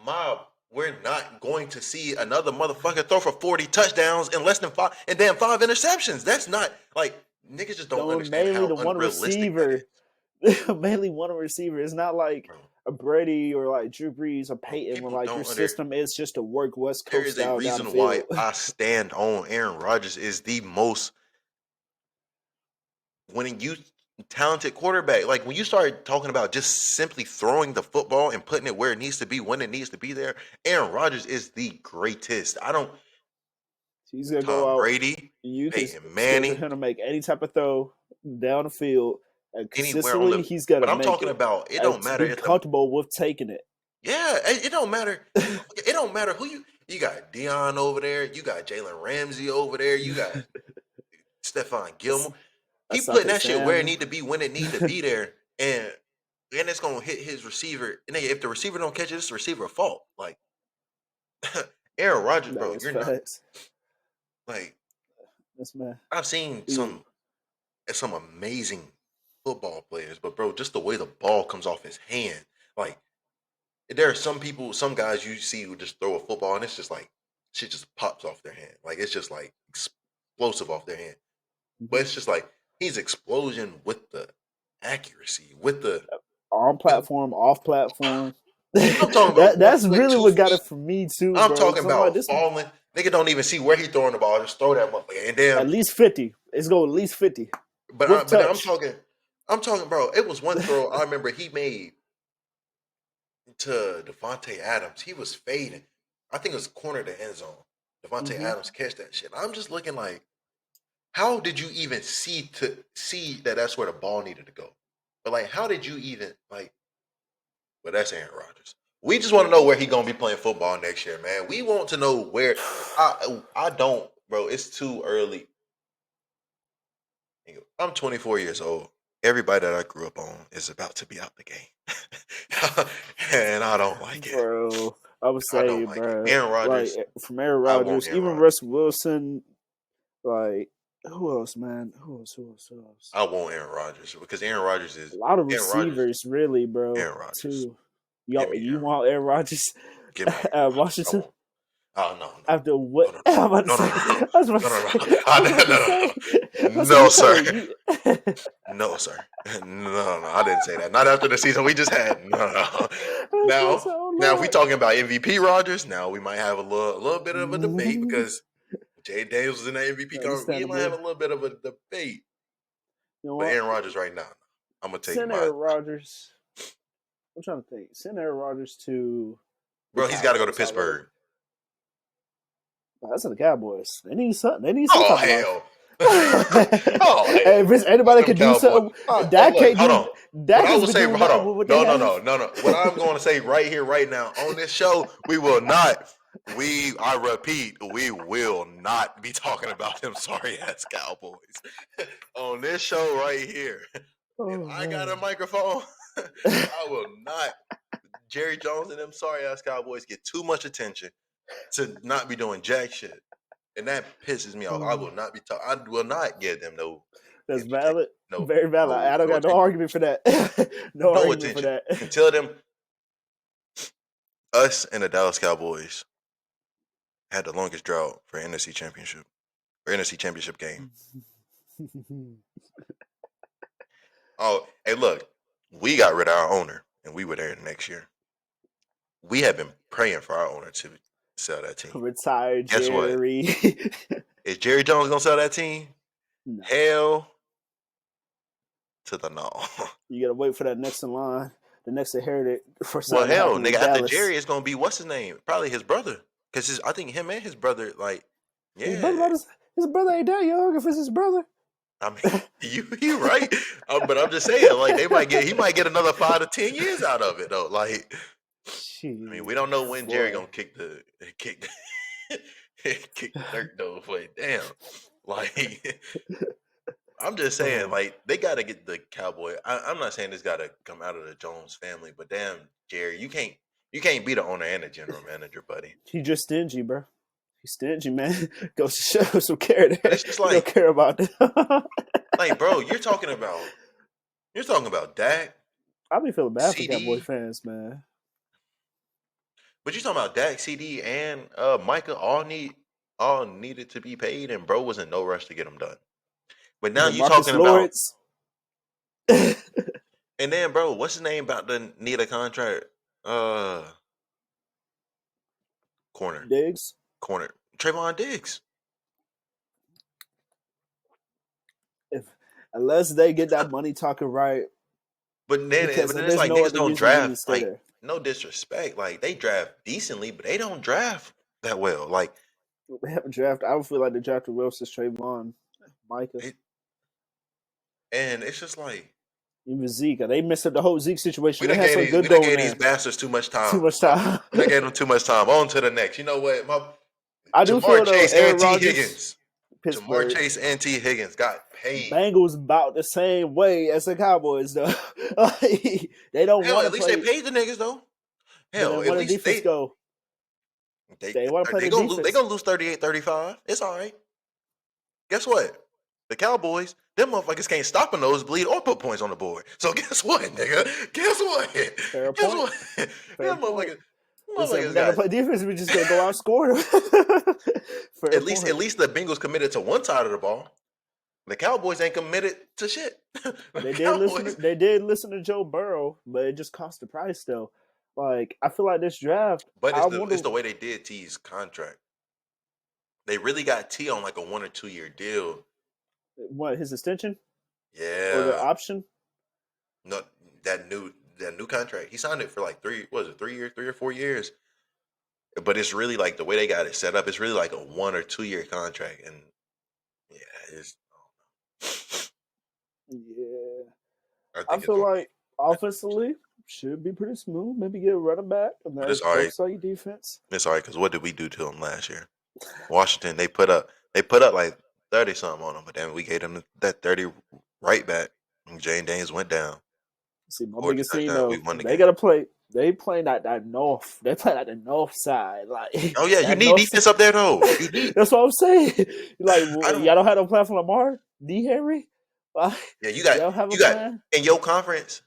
Mob, we're not going to see another motherfucker throw for 40 touchdowns and less than five and damn five interceptions. That's not like niggas just don't Throwing understand mainly how to one unrealistic that receiver, is, mainly one receiver. It's not like bro. a Brady or like Drew Brees or Bro, Peyton, where people like your don't under. system is just to work West There Coast is a style down the reason why field. I stand on Aaron Rodgers is the most when you talented quarterback. Like when you start talking about just simply throwing the football and putting it where it needs to be when it needs to be there, Aaron Rodgers is the greatest. I don't He's gonna go Tom out. Brady, You can Peyton schedule Manning, him to make any type of throw down the field, and anywhere on consistently the. he's gonna But I'm make talking it. about it And don't to matter be if the comfortable with taking it. yeah it don't matter it don't matter who you got Dion over there, you got Jalen Ramsey over there, you got Stephon Gilmore. He putting Asante that shit where it Samuel. need to be when it need to be there, and it's gonna hit his receiver. And if the receiver don't catch it, it's the receiver fault. Like Aaron Rodgers, That bro, is you're not facts. like This man. I've seen He, some amazing football players, but bro, just the way the ball comes off his hand, like there are some people, some guys you see who just throw a football and it's just like shit just pops off their hand. Like it's just like explosive off their hand. But mhm. it's just like he's explosion with the accuracy, with the On with, platform, off platform. I'm talking about one That's foot, really two what got it feet. for me too, I'm bro. talking Because I'm like, about this falling. Nigga don't even see where he throwing the ball. Just throw that motherfucker. And then at least 50. It's going at least 50 with but then touch. I'm talking, bro. It was one throw I remember he made to Devontae Adams. He was fading. I think it was corner the end zone. Devontae hmm Adams catch that shit. I'm just looking like, how did you even see that that's where the ball needed to go? But like, how did you even like? Well, that's Aaron Rodgers. We just want to know where he gonna be playing football next year, man. We want to know where. I don't, bro. It's too early. I'm 24 years old. Everybody that I grew up on is about to be out the game, and I don't like it. Bro, I would I say, don't like it. bro, Aaron like Rodgers. from Aaron I want Rodgers, Aaron even Rodgers. Russell Wilson, like Who else, man? Who else? I want Aaron Rodgers because Aaron Rodgers A is lot of Aaron Rodgers. receivers, really, bro. Aaron Rodgers. Too. Give Yo, me you Aaron. want Aaron Rodgers Give me Aaron at Rodgers. I Washington? want. Oh no After no what? no I'm about to no no say. no no I was about to no no say. no I was about to say. I was no about to sir. say. You. No, sir. No, I didn't say that. Not after the season we just had. No. I was about to Now, say, oh now, if we Lord. talking about MVP Rodgers, now we might have a little bit of a debate Mhm. because Jay Daniels was in the MVP. We might have Understandable. a little bit of a debate. You know But what? Aaron Rodgers right now, I'm gonna take Send my Aaron Rodgers. I'm trying to think. Send Aaron Rodgers to the bro. He's got to go to Cowboys. How about it? Pittsburgh. Oh, that's the Cowboys. They need something. They need some Oh type of life. hell. Oh Hey, hell. if it's Fuck anybody them could do Cowboys. something, Oh Dak look, can't hold do. on. What Dak I has will been say, doing hold nothing on. with what they No, no, have. no, no, no. What I'm going to say right here, right now on this show, we will not. I repeat, we will not be talking about them sorry ass Cowboys on this show right here. If Oh I got a man. microphone, I will not. Jerry Jones and them sorry ass Cowboys get too much attention to not be doing jack shit, and that pisses me off. I will not be. I will not give them no That's entertainment, valid. no, Very valid. I don't no got no attention, argument for that. No no argument for attention. that. And tell them us and the Dallas Cowboys had the longest drought for NFC Championship or NFC Championship game. Oh, hey, look, we got rid of our owner, and we were there next year. We have been praying for our owner to sell that team. Retired Guess what? Jerry. Is Jerry Jones gonna sell that team? No. Hell to the no. You gotta wait for that next in line, the next inherited for Well, something to hell, happen nigga, with after Dallas. Jerry, it's gonna be what's his name? Probably his brother, because I think him and his brother, like, His yeah. brother about his brother ain't that young if it's his brother. I mean, you right, but I'm just saying, like, he might get another 5 to 10 years out of it though. Like, I mean, we don't know when Jerry Boy. gonna kick kick the dirt though. But damn, like, I'm just saying, Oh. like, they got to get the Cowboy. I'm not saying this got to come out of the Jones family, but damn, Jerry, you can't be the owner and the general manager, buddy. He just stingy, bro. He's stingy, man. Goes to show some care But there. it's just He don't like, care about that. bro, you're talking about Dak, I be feeling bad for Cowboy CD, fans, man. but you're talking about Dak, CD, and Micah all needed to be paid, and bro was in no rush to get them done. But now you Demarcus talking about, Lawrence. and then bro, what's his name about to need a contract? Uh, corner, Diggs. corner, Trayvon Diggs. If unless they get that money talking right, But then, because but then it's there's like no niggas other don't reason really to draft. stay Like, there. no disrespect, like they draft decently, but they don't draft that well. Like, They haven't drafted. I would feel like they drafted Wilson, Trayvon, Micah, it, and it's just like even Zeke. They messed up the whole Zeke situation. we They done had gave some these good we done going gave these there. bastards too much Too time. much time. We done gave them too much time. On to the next. You know what? I do Jamar feel though, Chase Aaron and T Rodgers, Higgins. Jamar Pittsburgh, Chase and T Higgins got paid. Bengals about the same way as the Cowboys though. Like, they don't Hell, want at to least they play, paid the niggas though. but Hell, then at when the least defense go, they they want to play they the gonna lose. They defense. gonna lose 38-35. It's all right. Guess what? The Cowboys, them motherfuckers can't stop a nosebleed or put points on the board. So guess what, nigga? Guess what? Fair Guess point. what? Fair them point. motherfuckers, Listen, we motherfuckers not gonna got play defense. We're just gonna go outscore them. Fair at least point. at least the Bengals committed to one side of the ball. The Cowboys ain't committed to shit. The They did listen. Cowboys, They did listen to Joe Burrow, but it just cost the price though. Like I feel like this draft, but I it's wonder the way they did T's contract. They really got T on like a 1 or 2 year deal. what his extension or the Yeah, option. no, that new contract. He signed it for like what was it 3 years, 3 or 4 years. But it's really like the way they got it set up. It's really like a 1 or 2 year contract, and yeah, it's. Yeah, I I think it's feel gonna like be, offensively should be pretty smooth. Maybe get a running back and but then it's all right. focus on your defense. It's all right because what did we do to them last year? Washington, they put up like 30 something on them, but then we gave them that 30 right back. And Jane Danes went down, See, my scored the biggest thing touchdown. We though, won the they game. gotta play. They playing at that north. They playing at the north side, like Oh yeah, you that need north defense side. up there though. You need. That's what I'm saying. Like I don't. y'all don't have no plan for Lamar, D. Henry. Like Yeah, y'all have a you got plan. in your conference.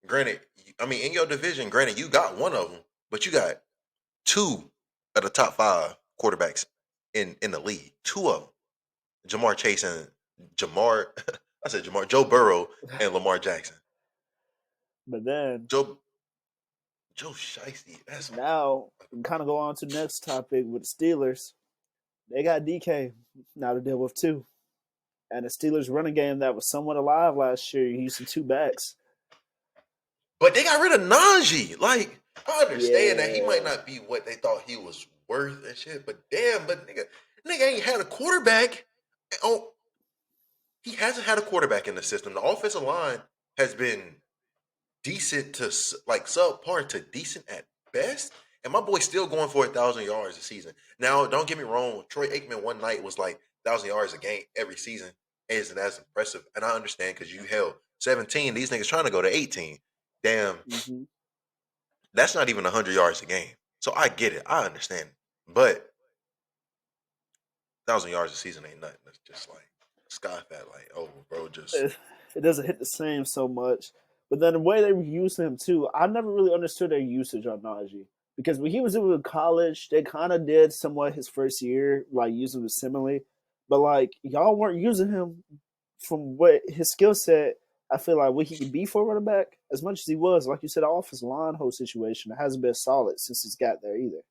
Granted, I mean in your division. Granted, you got one of them, but you got two of the top five quarterbacks in the league. Two of them, Jamar Chase and Jamar. I said Jamar, Joe Burrow and Lamar Jackson. But then Joe Joe Shiesty. That's now we kind of go on to the next topic with the Steelers. They got DK now to deal with too. And the Steelers running game that was somewhat alive last year, using two backs. but they got rid of Najee. Like I understand that he might Yeah. not be what they thought he was worth and shit, but damn, but nigga ain't had a quarterback. Oh, he hasn't had a quarterback in the system. The offensive line has been decent to like subpar to decent at best. And my boy's still going for 1,000 yards a season. Now, don't get me wrong. Troy Aikman one night was like 1,000 yards a game every season. Isn't as impressive. And I understand because you held 17. These niggas trying to go to 18. Damn, Mm-hmm. that's not even 100 yards a game. So I get it. I understand. But 1,000 yards a season ain't nothing. It's just like sky fat. Like, oh, bro, just It doesn't hit the same so much. But then the way they were using him too, I never really understood their usage on Najee. Because when he was in college, they kind of did somewhat his first year, like using him similarly. But like y'all weren't using him from what his skill set. I feel like what he could be for a running back, as much as he was, like you said, the offensive line whole situation hasn't been solid since he's got there either.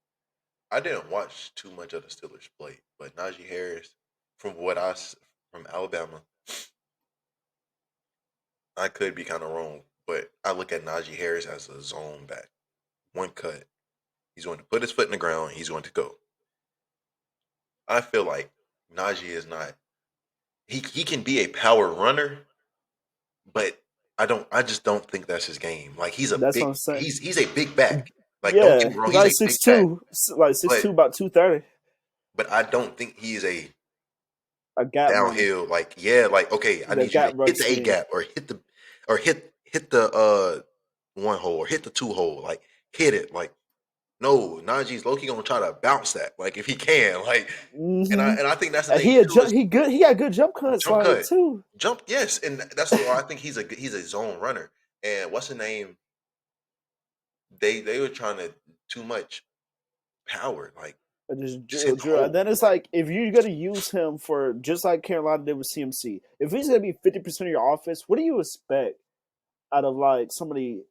I didn't watch too much of the Steelers play, but Najee Harris, from what from Alabama, I could be kind of wrong, but I look at Najee Harris as a zone back. One cut, he's going to put his foot in the ground. He's going to go. I feel like Najee is not. He can be a power runner, but I just don't think that's his game. Like That's what I'm saying. he's a big back. Like don't get Yeah, me wrong, he's he's like a big back, 6'2", like but 6'2", about 230. I don't think he's a A gap runner, downhill. Like yeah, like okay, I the need you to gap run hit the A scheme. gap or hit the one hole or hit the two hole. Like hit it. Like no, Najee's low key gonna try to bounce that. Like if he can, like Mm-hmm. and I think that's the And thing he a too is he good. He got good jump cuts, jump like cut, too. jump yes, and that's why I think he's a zone runner. And what's the name? They were trying to too much power. Like And just just hit the drill. And hole. then it's like if you're gonna use him for just like Carolina did with CMC, if he's gonna be 50% of your offense, what do you expect out of like somebody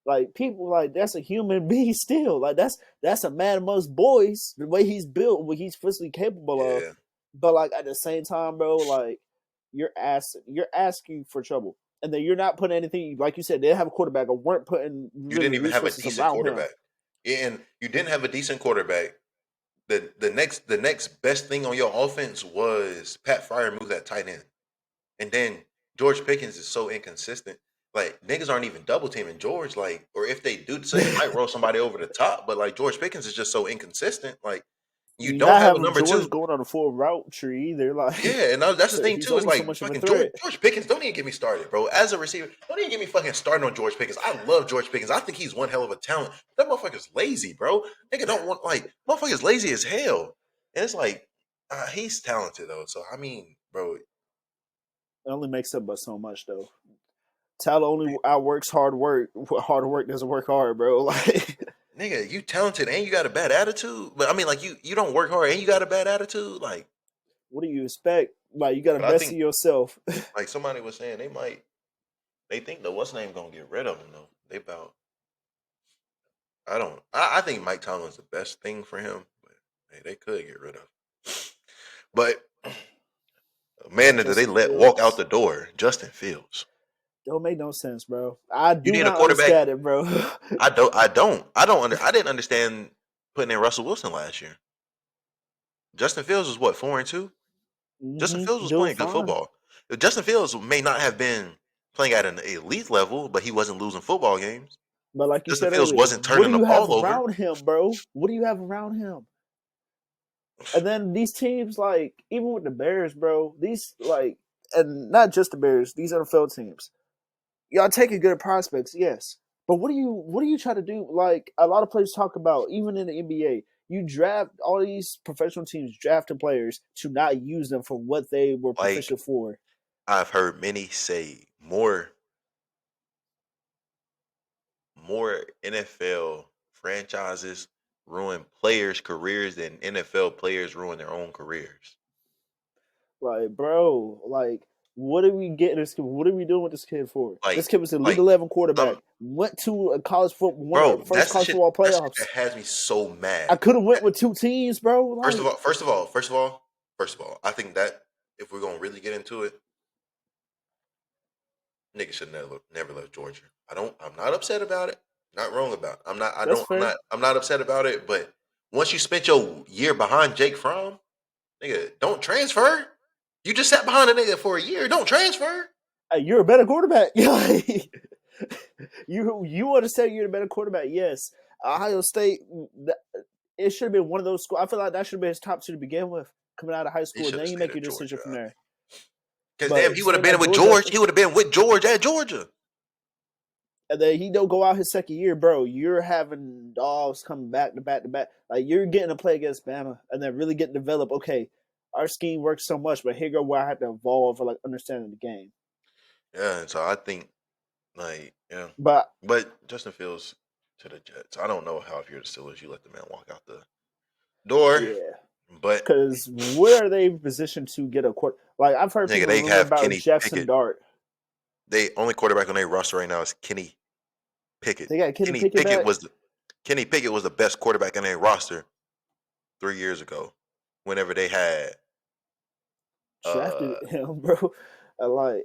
like people like that's a human being still. Like that's a man amongst boys. The way he's built, what he's physically capable of. Yeah, But like at the same time, bro, like you're asking for trouble. And then you're not putting anything like you said, they didn't have a quarterback or weren't putting you really didn't even have a resources decent around him. quarterback. Yeah, and you didn't have a decent quarterback. The next best thing on your offense was Pat Fryer move that tight end, and then George Pickens is so inconsistent. Like niggas aren't even double teaming George. Like, or if they do, so they might roll somebody over the top. But like George Pickens is just so inconsistent. Like you You're don't not have a having number George two. going on a full route tree either. Like Yeah, and that's the so thing he's too. Is only so like much of a fucking threat. George Pickens. Don't even get me started, bro. As a receiver, don't even get me fucking started on George Pickens. I love George Pickens. I think he's one hell of a talent. That motherfucker's lazy, bro. Nigga don't want like motherfucker's lazy as hell. And it's like he's talented though. So I mean, bro, It only makes up but so much though. Talent only outworks hard work. Hard work doesn't work hard, bro. Like nigga, you talented and you got a bad attitude. But I mean, like you don't work hard and you got a bad attitude. Like, what do you expect? Like you got to but I best of think yourself. like somebody was saying they think the what's name gonna get rid of him though. They about I don't. I think Mike Tomlin's the best thing for him, but hey, they could get rid of. Him. But a man that they Justin let walk out Fields the door, Justin Fields. don't make no sense, bro. I You do need a not quarterback. understand it, bro. I don't. I don't. I don't. I didn't understand putting in Russell Wilson last year. Justin Fields was what 4-2. Justin Fields was Doing playing good fine. football. Justin Fields may not have been playing at an elite level, but he wasn't losing football games. But like you Justin said Fields earlier, wasn't what do turning the you have ball over. around him, bro? What do you have around him? And then these teams, like even with the Bears, bro, these like, and not just the Bears, these NFL teams, y'all taking good prospects, yes. But what do you try to do? Like a lot of players talk about, even in the NBA, you draft all these professional teams drafting players to not use them for what they were Like proficient for. I've heard many say more NFL franchises ruin players' careers than NFL players ruin their own careers. Like, bro, like, what are we getting this kid? What are we doing with this kid for? This Like kid was an Elite like 11 quarterback. some Went to a college football, one of bro, the first that's the college shit. football That shit playoffs. that has me so I mad. could have went with two teams, bro. First of Like, all, first of all, first of all, first of all, I think that if we're gonna really get into it, nigga should never left Georgia. I'm not upset about it. Not wrong about it. that's fair. I'm not upset about it, but once you spent your year behind Jake Fromm, nigga, don't transfer. You just sat behind a nigga for a year. Don't transfer. Hey, you're a better quarterback. Like, you understand you're a better quarterback. Yes, Ohio State. It should have been one of those schools. I feel like that should have been his top two to begin with, coming out of high He school, and should have then you stayed make your at decision Georgia. from there. Because damn, But he would have staying been at with Georgia, George. He would have been with George at Georgia. and then he don't go out his second year, bro. You're having dogs coming back to back to back. Like you're getting to play against Bama, and then really getting developed. Okay, our scheme works so much, but here go where I have to evolve for like understanding the game. Yeah, and so I think like yeah, But but Justin Fields to the Jets. I don't know how if you're the Steelers, you let the man walk out the door, yeah, but because where are they positioned to get a court? Like I've heard nigga, people they rumor have about Kenny Jackson Pickett. Dart. They only quarterback on their roster right now is Kenny Pickett. They got Kenny Kenny Pickett Pickett back. was the Kenny Pickett was the best quarterback in their roster 3 years ago. Whenever they had Drafted uh him, bro. Like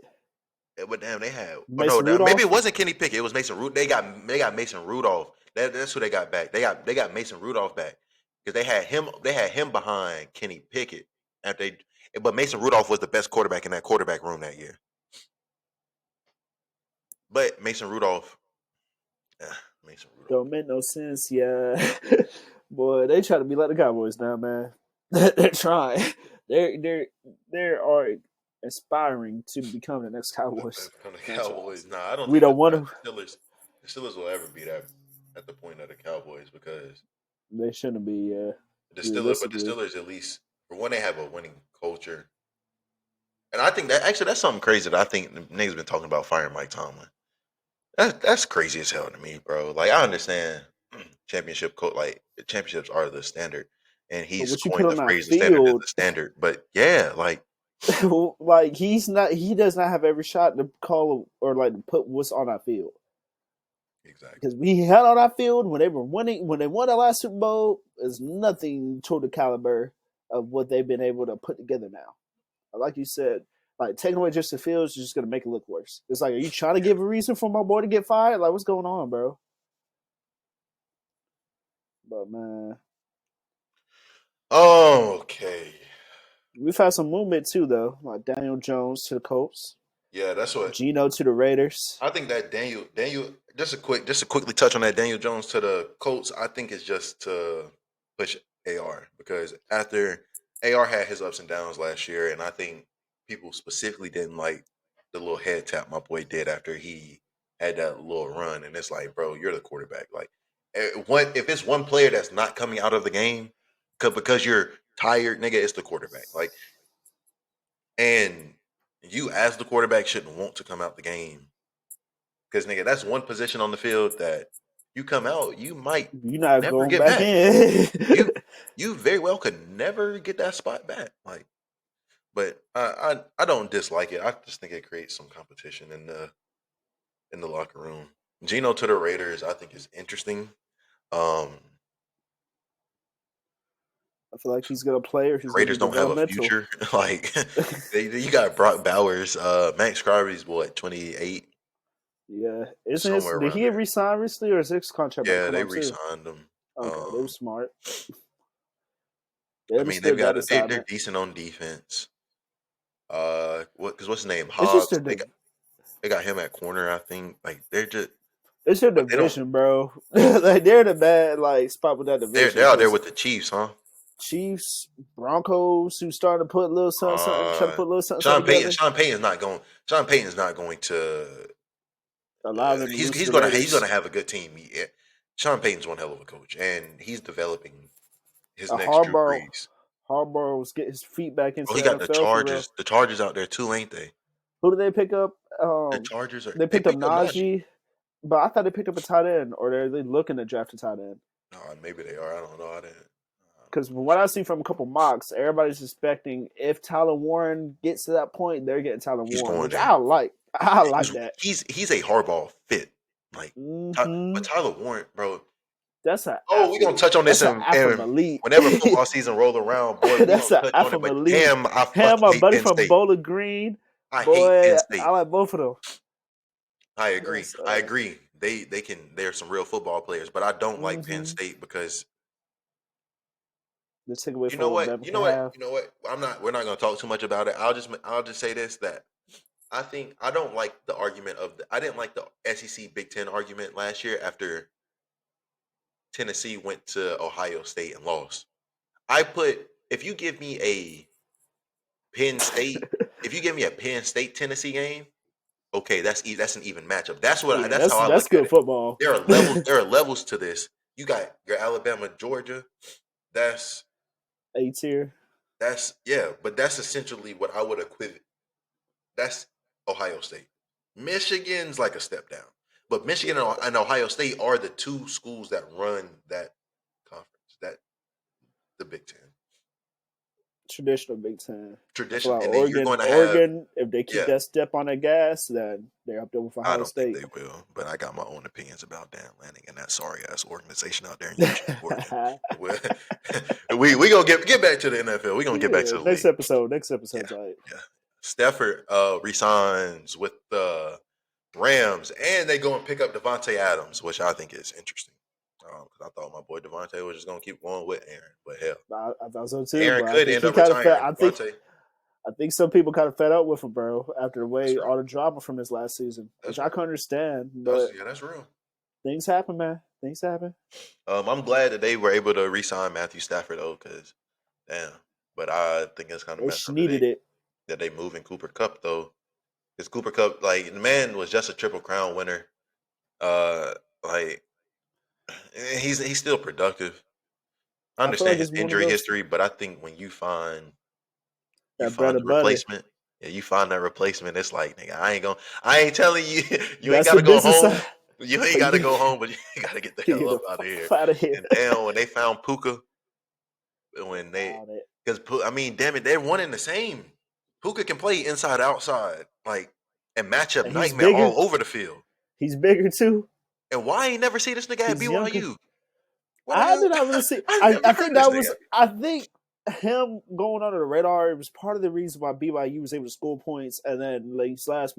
but damn, they had no, Mason maybe it Rudolph. wasn't Kenny Pickett. It was Mason Rudolph. They got Mason Rudolph. That's who they got back. They got Mason Rudolph back because they had him. They had him behind Kenny Pickett after they. But Mason Rudolph was the best quarterback in that quarterback room that year. But Mason Rudolph, Mason Rudolph. Don't make no sense, yeah. Boy, they try to be like the Cowboys now, man. They're trying. They are aspiring to become the next Cowboys From the Cowboys, franchise. nah, I don't We think don't want to. The Steelers will ever be that at the point of the Cowboys because They shouldn't be. But the Realistically, Steelers at least for one they have a winning culture, and I think that actually that's something crazy that I think the niggas been talking about firing Mike Tomlin. That's crazy as hell to me, bro. Like I understand like championships are the standard, and but he's what you put coined the on that phrase "the standard is field, the standard." But yeah, like like he's not. He does not have every shot to call or like to put what's on that field. exactly. Because we had on our field when they were winning, when they won the last Super Bowl, is nothing to the caliber of what they've been able to put together now. Like you said, like taking away Justin Fields is just gonna make it look worse. It's like, are you trying to Yeah. give a reason for my boy to get fired? Like, what's going on, bro? But man, Okay. we've had some movement too, though. Like Daniel Jones to the Colts, Yeah, that's what Geno to the Raiders. I think. That Daniel. Just to quickly touch on that Daniel Jones to the Colts. I think it's just to push AR because after AR had his ups and downs last year, and I think people specifically didn't like the little head tap my boy did after he had that little run, and it's like, bro, you're the quarterback. Like, if it's one player that's not coming out of the game because you're tired, nigga, it's the quarterback. Like, and you as the quarterback shouldn't want to come out the game because nigga, that's one position on the field that you come out, you might You're not never going get back back. in. You you very well could never get that spot back. Like, but I don't dislike it. I just think it creates some competition in the locker room. Geno to the Raiders, I think is interesting. Um, I feel like he's gonna play or he's gonna be Raiders don't have a developmental. future. Like you got Brock Bowers, Max Crosby's what 28, Yeah, isn't his? somewhere Did around he there. resign recently, or is his contract about to Yeah, come they up too? re-signed him. Okay, they were Um, smart. I They mean, they've understood that got they're assignment. decent on defense. What's his name? It's just Hobbs. their They got him at corner. I think like they're just, it's their but they don't. division, bro. Like they're in a bad like spot with that division They're out there because with the Chiefs, huh? Chiefs, Broncos, who starting to put a little something, something, try to Uh, put a little something, Sean something Payton. together. Sean Payton's not going. Sean Payton's not going to Allowing them to lose to He's the gonna Raiders. have a good team. Sean Payton's one hell of a coach, and he's developing his A next Drew Harbaugh, Brees. Harbaugh was getting his feet back Oh, into he the got the NFL for real. Chargers out there too, ain't they? Who did they pick up? The Chargers They they picked up picked up Najee. Najee, but I thought they picked up a tight end, or are they looking to draft a tight end? No, maybe they are. I don't know. I didn't. Because from what I see from a couple mocks, everybody's expecting if Tyler Warren gets to that point, they're getting Tyler He's Warren, going which there. I like. I like that. He's a hardball fit. Like, Hmm but Tyler Warren, bro. That's an Oh, we're gonna athlete. touch on this That's an and athlete. whenever football season roll around, boy, we're That's gonna an touch on it. But athlete. damn, I Him, fucking my hate buddy Penn from State. Bowling Green. I hate Penn Boy, I State. like both of them. I agree. Yes, I agree. They can. They're some real football players, but I don't like Penn mm-hmm. State because Let's take away you know from what what? Bama You can know what? have. You know what? We're not gonna talk too much about it. I'll just say this that I think I don't like the argument of I didn't like the SEC Big Ten argument last year after Tennessee went to Ohio State and lost. If you give me a Penn State, if you give me a Penn State Tennessee game, okay, that's an even matchup. Yeah, That's how I that's look at good it. football. There are levels. There are levels to this. You got your Alabama, Georgia. That's A tier. yeah, but that's essentially what I would equate. That's Ohio State. Michigan's like a step down, but Michigan and Ohio State are the two schools that run that conference. That the Big Ten Traditional Big Ten. I feel tradition, like and then you're going to have Oregon, if they keep yeah. that step on their gas, then they're up there with I Ohio don't think State. they will, but I got my own opinions about Dan Lanning and that sorry ass organization out there in Eugene, Oregon. We gonna get back to the NFL. We gonna get back Yeah, to the league. next episode's Yeah, all right. yeah. Stafford resigns with the Rams, and they go and pick up Devontae Adams, which I think is interesting. Because I thought my boy Devontae was just gonna keep going with Aaron, but hell, I thought so too, Aaron but I could think end he up kind of fed. retiring. Devontae, I think some people kind of fed up with him, bro, after the that's way real. all the drama from his last season, That's which I real. can understand. But That's real. things happen, man. Things happen. I'm glad that they were able to re-sign Matthew Stafford though, because damn. But I think it's kind of They messed up needed it. that they moving Cooper Cup though. Because Cooper Cup, like the man was just a Triple Crown winner. Uh, like he's still productive. I I feel like understand his it's one of injury those history, but I think when you that bread find the and butter. replacement, yeah, you find that replacement. It's like, nigga, I ain't telling you, you ain't That's got the to go business home. side. You ain't But got to you go home, but you got to get the hell get the up out of here. fuck out of here. And damn, when they found Puka, when they, About it. because I mean, damn it, they're one in the same. Puka can play inside, outside, like and matchup And he's nightmare bigger. all over the field. He's bigger too. And why I ain't never see this nigga at He's younger. BYU? What the I hell? did not really see. I've never I heard think of this that nigga. was. I think him going under the radar. It was part of the reason why BYU was able to score points, and then like these last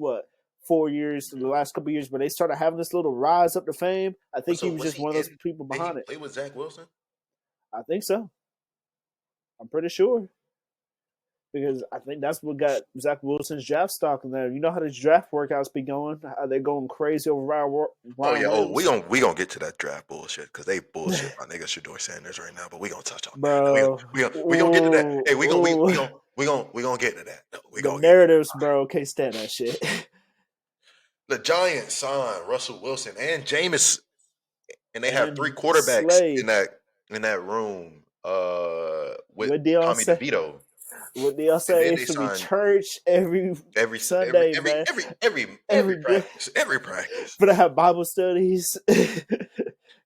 4 years, the last couple years, but they started having this little rise up to fame. I think he So was was just he one of those in? people Did he behind it. play with Zach Wilson? I think so. I'm pretty sure because I think that's what got Zach Wilson's draft stock in there. You know how these draft workouts be going? How they're going crazy over Oh Ryan yeah. Oh, Williams, we gonna get to that draft bullshit because they bullshit my nigga Shador Sanders right now. But we gonna touch on that. bro. We gonna get to that. Ooh, Hey, ooh. we gonna get to that. No, we The gonna get to that. narratives, bro. Can't stand that shit. The Giants signed Russell Wilson and Jameis, and they have three And quarterbacks Slay. in that room. With What Dion Tommy say? DeVito, What Dion and say? then It they should be signed church every every Sunday, man. every Every day. practice, every practice. But I have Bible studies.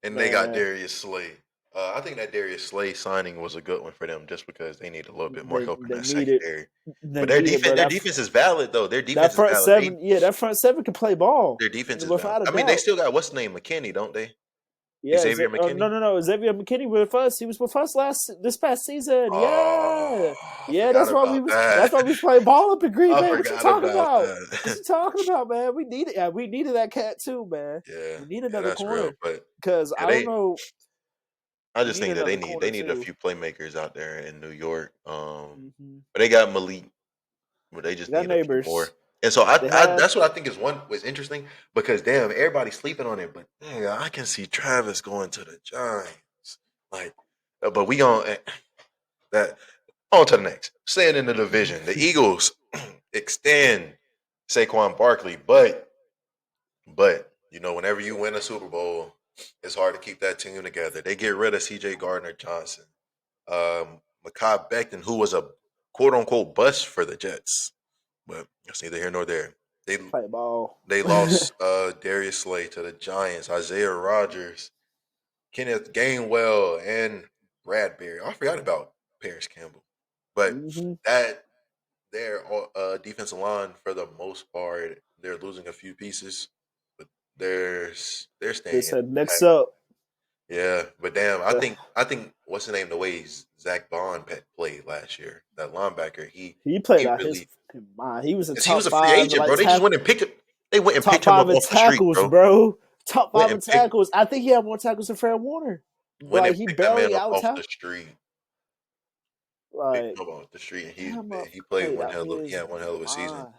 And they got Man, Darius Slay. I think that Darius Slay signing was a good one for them, just because they need a little bit more help in they that need it. secondary. They But need it, bro. their defense is valid though. Their That defense is front valid. seven, yeah, that front seven can play ball Their defense is valid. without a I mean, they doubt. still got what's the name McKinney, don't they? Yeah, Xavier no, McKinney. no. Xavier McKinney with us. He was with us this past season. Yeah, Oh, I yeah. forgot That's why about that's that. why we was playing ball up in Green I Bay. What you forgot talking about about? What that. you talking about, man? We needed, we needed that cat too, man. Yeah, We need yeah, another that's real. corner But because yeah, I don't know. I We just need think that another corner they need a too. few playmakers out there in New York. Mm-hmm. But they got Malik. But they They just got need a few more. neighbors. And so They have. that's what I think was interesting because damn, everybody's sleeping on it, but yeah, I can see Travis going to the Giants. Like, but we gonna that on to the next. Staying in the division, the Eagles extend Saquon Barkley, but whenever you win a Super Bowl, it's hard to keep that team together. They get rid of C.J. Gardner Johnson, Mekhi Becton, who was a quote unquote bust for the Jets, but that's neither here nor there. They Play ball. they lost Darius Slay to the Giants, Isaiah Rodgers, Kenneth Gainwell, and Bradbury. I forgot about Paris Campbell, but hmm that their defensive line for the most part, they're losing a few pieces, but they're They staying said next intact. up. Yeah, but damn, I Uh, think I think what's the name? The way Zach Bond played last year, that linebacker, he played he out his really, fucking mind. He was a because he was top a free five, agent, like bro. They just tack, went and picked him. They went and top picked him up five in off the street, tackles, bro. bro. Top Went five in and picked tackles. I think he had more tackles than Fred Warner. went Like and he picked that man barely up out off tackle. the street. Picked Like him up off the street, and that he motherfucker played played one out hell of he his had one hell of a season. mind.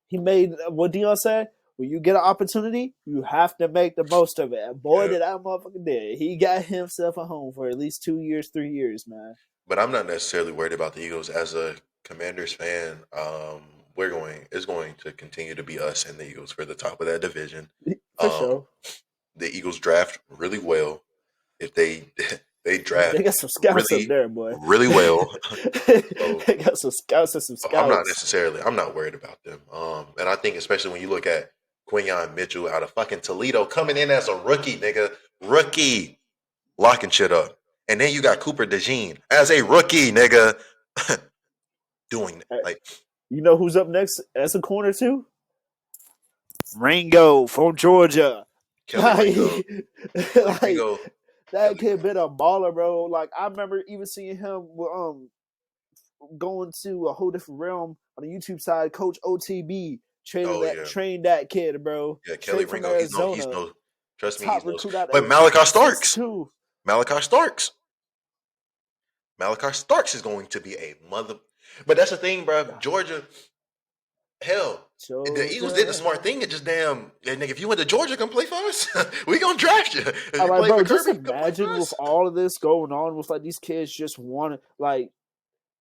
He made what Dion said. When you get an opportunity, you have to make the most of it. And boy, Yeah, did that motherfucker did. He got himself a home for at least 2 years, 3 years, man. but I'm not necessarily worried about the Eagles as a Commanders fan. It's going to continue to be us and the Eagles for the top of that division. For Um, sure. the Eagles draft really well. If they they They draft got some scouts up really there, boy. really well, so They got some scouts and some scouts. I'm not worried about them. And I think especially when you look at Quinyon Mitchell out of fucking Toledo coming in as a rookie, nigga, rookie, locking shit up, and then you got Cooper DeJean as a rookie, nigga, doing Hey, like you know who's up next as a corner too? Ringo from Georgia. Kelly Like, Ringo, Kelly like Ringo, that Kelly kid Ringo. been a baller, bro. Like I remember even seeing him going to a whole different realm on the YouTube side. Coach OTB Oh yeah, trained that kid, bro, yeah, Kelly straight from Ringo. Arizona, Trust me, top he's no. recruit out But there, Malachi 6'2". Starks, Malachi Starks. Malachi Starks is going to be a mother. But that's the thing, bro. Georgia, hell, the Eagles did the smart Georgia. thing. It just damn, yeah, nigga, if you went to Georgia, come play for us. We gonna draft you. If I'm you like, play for bro, just Kirby, come play for imagine with us. all of this going on, with like these kids just want to like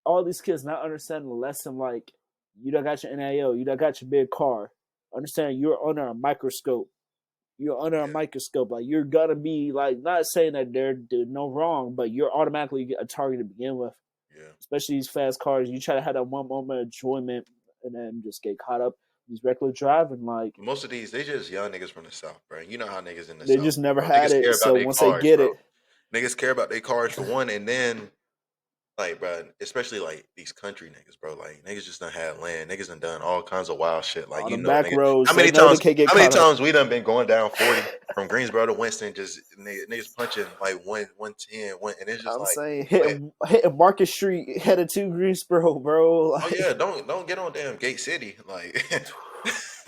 all these kids not understanding the lesson. Like, you done got your NIL, you done got your big car. Understand you're under a microscope. You're under a Yeah, microscope. Like you're gonna be like, not saying that they're doing no wrong, but you're automatically a target to begin with. yeah. Especially these fast cars. You try to have that one moment of enjoyment and then just get caught up in these reckless driving. Like Most of these, they just young niggas from the South, bro. You know how niggas in the they South, just never bro. had Niggas care it. about So their once they cars, get bro. it, Niggas care about their cars for one, and then like, bro, especially like these country niggas, bro. Like, niggas just done had land. Niggas done all kinds of wild shit. Like, all the back roads, they know they how can't get many caught up. times we done been going down 40 from Greensboro to Winston, just niggas punching like 110, and it's just I'm like, saying like, hitting Market Street headed to Greensboro, bro. oh yeah, Like don't get on damn Gate City, like,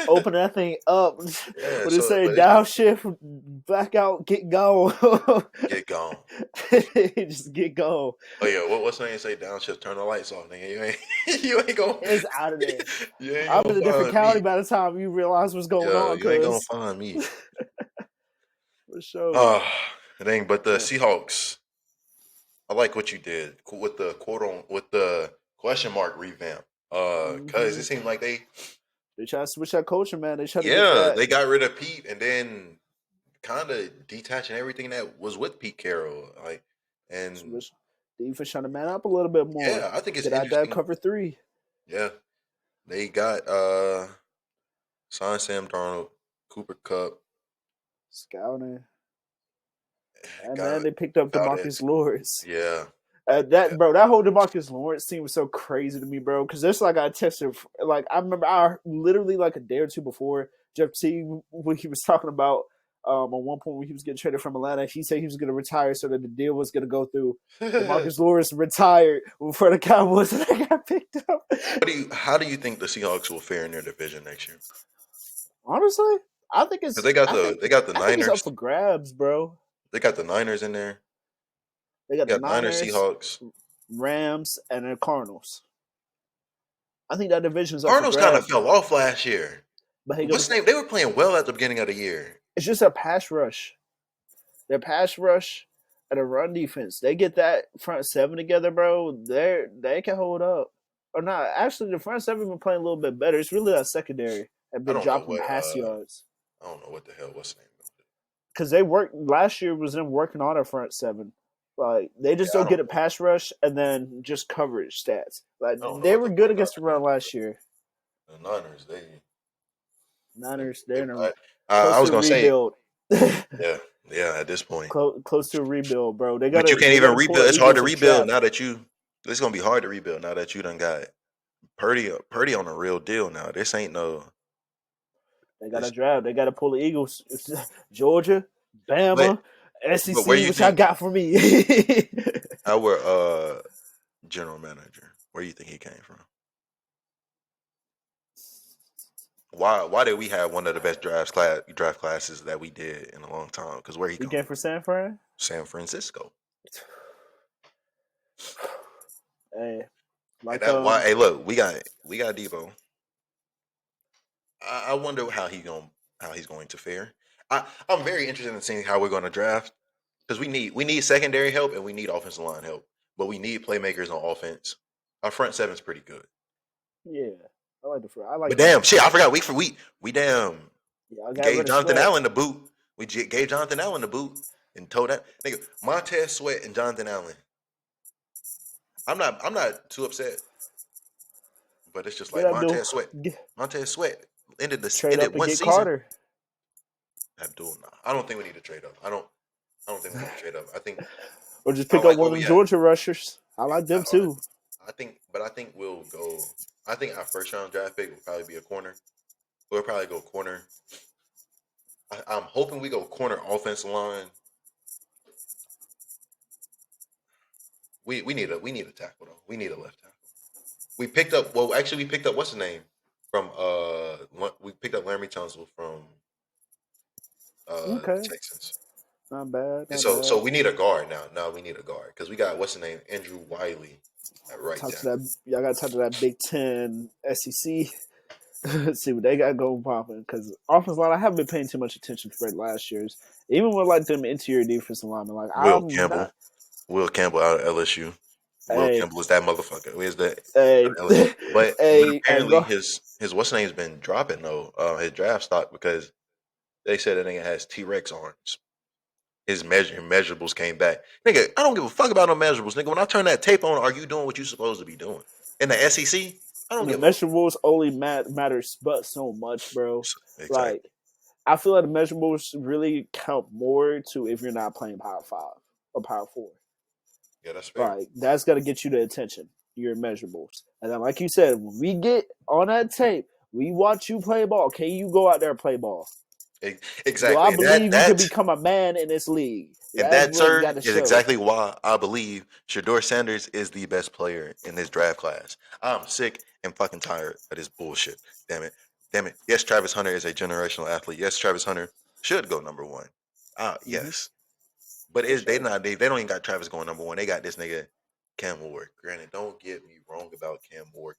open that thing up. yeah. What it So, say? but it's just Downshift, back out, get gone. get gone. Just get gone. Oh yeah, what's the name? Say downshift, turn the lights off, nigga. You ain't you ain't gonna It's out of there. you ain't I'm gonna in a different find county me. by the time you realize what's going Yeah, on, you ain't gonna cause find me. for sure. Ah, dang. But the Yeah. Seahawks, I like what you did with the with the question mark revamp. Cause it hmm seemed like They try to switch that culture, man. They try to get yeah, that. they got rid of Pete and then kind of detaching everything that was with Pete Carroll. Like, and Switch defense trying to man up a little bit more. yeah, I think it's Get out that interesting. cover three. Yeah, they got signed Sam Darnold, Cooper Cup, Scouting. And then got they picked up scouted. Demarcus Lawrence. Yeah, That bro, that whole Demarcus Lawrence team was so crazy to me, bro. Because there's like I texted, like I remember I literally like a day or two before Jeff T when he was talking about at one point when he was getting traded from Atlanta, he said he was going to retire so that the deal was going to go through. yeah. Demarcus Lawrence retired before the Cowboys and they got picked up. How do you think the Seahawks will fare in their division next year? Honestly, I think 'Cause it's they got the I think it's up Niners. for grabs, bro. They got the Niners in there. They got They the got Niners, Niners, Seahawks. Rams, and the Cardinals. I think that division's up for Cardinals kind of grabs. fell off last year. But hey, What's the name? They were playing well at the beginning of the year. it's just a pass rush. Their pass rush and a run defense. They get that front seven together, bro. They can hold up. Or not. Actually, the front seven been playing a little bit better. It's really that secondary have I been don't know dropping what pass yards. I don't know what the hell what's the name because they worked last year was them working on their front seven. Like they just Yeah, I don't get don't a pass rush and then just coverage stats. Like I don't know they what were the good against the 49ers run do. last year. The Niners, Niners, they they're in a, I close was to a gonna say, rebuild. yeah, yeah. At this point, Close to a rebuild, bro. They but you gotta can't they even gotta pull rebuild. the It's hard to Eagles and rebuild draft. now that you. It's gonna be hard to rebuild now that you done got Purdy on a real deal now. This ain't no They gotta this. draft. They gotta pull the Eagles. Georgia, But Bama, but where SEC. you Which I think got for me. our general manager? Where you think he came from? Why did we have one of the best draft classes that we did in a long time? Because where he He come came from? for San Fran. San Francisco. Hey, And like that why? Hey, look, we got Debo. I wonder how he's going to fare. I'm very interested in seeing how we're going to draft because we need secondary help and we need offensive line help, but we need playmakers on offense. Our front seven's pretty good, yeah, I like I like but that. damn shit, I forgot we damn Yeah, I got gave rid of Jonathan Sweat. Allen the boot. Gave Jonathan Allen the boot and told that nigga Montez Sweat and Jonathan Allen. I'm not too upset, but it's just Get like Abdul. Montez Sweat Trade ended up and one get season. Carter, Abdul, nah. I don't think we need to trade up. I don't think we need to trade up. or just I pick up like one where of them we at. Georgia rushers. I like them I, too. I think we'll go. I think our first round draft pick will probably be a corner. We'll probably go corner. I'm hoping we go corner offensive line. We need a tackle though. We need a left tackle. We picked up what's his name from we picked up Laramie Tunsil from the Okay, Texans. not bad, And not so bad. we need a guard now. Now we need a guard because we got what's his name Andrew Wiley at right Talk to tackle. that. Y'all got to talk to that Big Ten SEC. See what they got going popping. Because offensive line, I haven't been paying too much attention for it last year's. Even with like them interior defensive linemen, like Will I'm Campbell. not. Will Campbell out of LSU. Will Hey, Campbell is that motherfucker. Where's that hey, out of LSU? But hey, apparently go. his what's name's been dropping though, his draft stock because they said that nigga has T-Rex arms. His measurables came back. Nigga, I don't give a fuck about no measurables. Nigga, when I turn that tape on, are you doing what you supposed to be doing? In the SEC? I don't The give a measurables only matters but so much, bro. exactly. Like I feel like the measurables really count more to if you're not playing Power Five or Power Four. Yeah, that's fair. Like that's gonna get you the attention. Your measurables, and then like you said, when we get on that tape, we watch you play ball. Can you go out there and play ball? Do I Exactly. believe you could become a man in this league? And That's that, what you sir, got to is show. exactly why I believe Shador Sanders is the best player in this draft class. I'm sick and fucking tired of this bullshit. Damn it. Damn it. Yes, Travis Hunter is a generational athlete. Yes, Travis Hunter should go number one. Mm-hmm, Yes. But for they sure. not they don't even got Travis going number one. They got this nigga Cam Ward. Granted, don't get me wrong about Cam Ward.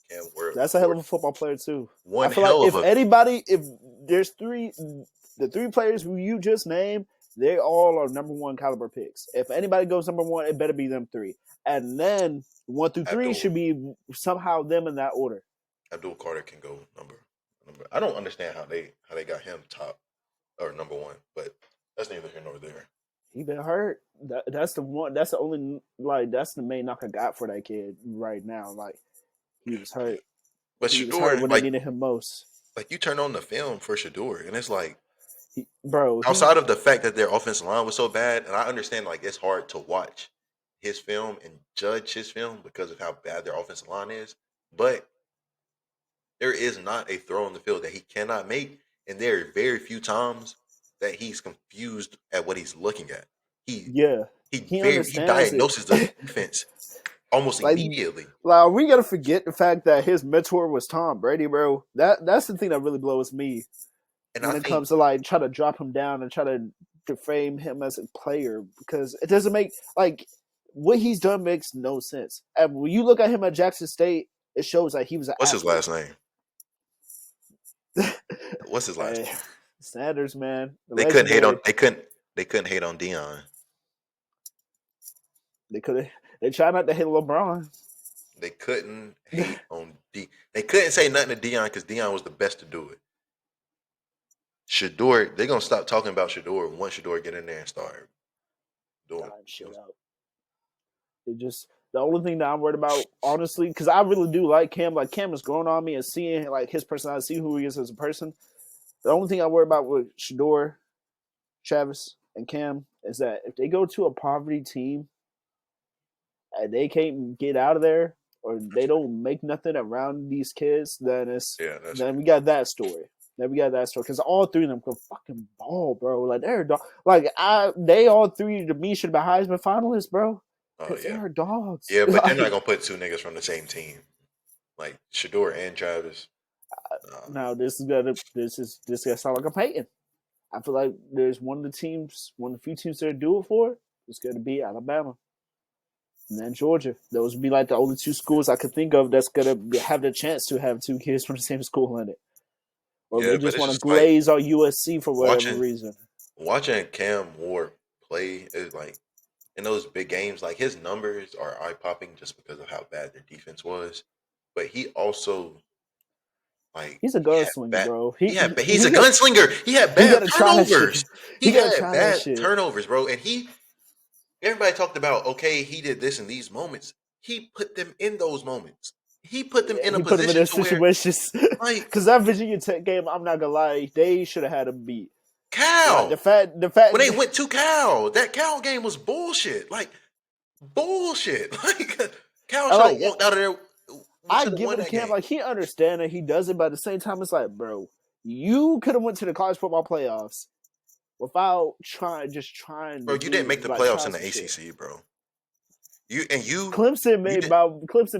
That's a hell of a football player too. I One feel like hell of if a anybody, if there's the three players who you just named, they all are number one caliber picks. If anybody goes number one, it better be them three, and then 1 through 3 Abdul should be somehow them in that order. Abdul Carter can go number. I don't understand how they got him top or number one, but that's neither here nor there. He been hurt. That's the one. That's the only like. That's the main knock I got for that kid right now. Like he was Yeah. hurt. But He was hurt Shador, when they needed him most. like you turn on the film for Shador, and it's like Bro, outside of the fact that their offensive line was so bad, and I understand like it's hard to watch his film and judge his film because of how bad their offensive line is, but there is not a throw on the field that he cannot make, and there are very few times that he's confused at what he's looking at. He yeah, he he understands it. diagnoses the defense almost like, immediately, are we gonna forget the fact that his mentor was Tom Brady, bro? That's the thing that really blows me and I when it think comes to like try to drop him down and try to defame him as a player because it doesn't make like what he's done makes no sense. And when you look at him at Jackson State, it shows that he was an what's his athlete. last name? What's his last Hey, name? Sanders, man, the They couldn't hate on legendary. they couldn't hate on Dion. They could have. They tried not to hit LeBron. They couldn't hate on D. They couldn't say nothing to Dion because Dion was the best to do it. Shador, they're gonna stop talking about Shador once Shador get in there and start doing. Time shit out. It just the only thing that I'm worried about, honestly, because I really do like Cam. Like Cam is growing on me and seeing like his personality, see who he is as a person. The only thing I worry about with Shador, Travis, and Cam is that if they go to a poverty team and they can't get out of there or they don't make nothing around these kids, then we got that story. Then we got that story because all three of them can fucking ball, bro. Like they're they all three to me should have been Heisman finalists, bro. Oh Because yeah, they're dogs. yeah, but they're not Like, gonna put two niggas from the same team like Shador and Travis. now this gonna sound like I'm hating. I feel like there's one of the few teams that do it for. It's gonna be Alabama. And then Georgia. Those would be like the only two schools I could think of that's gonna have the chance to have two kids from the same school in it. Or Yeah, they but just it's want to just like glaze on USC for whatever watching reason. watching Cam Ward play is like in those big games, like his numbers are eye popping just because of how bad their defense was. But he also like He's a he had gunslinger, bad. bro. He's a gunslinger. He had He bad gotta try that turnovers. shit. He He gotta had try that bad shit. turnovers, bro. And everybody talked about okay, he did this in these moments. He put them in those moments. He put them in a He put him in position their to where situations. like Because that Virginia Tech game, I'm not gonna lie, they should have had him beat. Like Cal. the fact When they went to Cal, that Cal game was bullshit. Like bullshit. Like Cal should have like walked out of there. We I should have give won it to that Cam, game, like he understand that he does it, but at the same time, it's like, bro, you could have went to the college football playoffs without trying bro. to You didn't do make the like playoffs try in the some shit. ACC, bro. You Clemson did.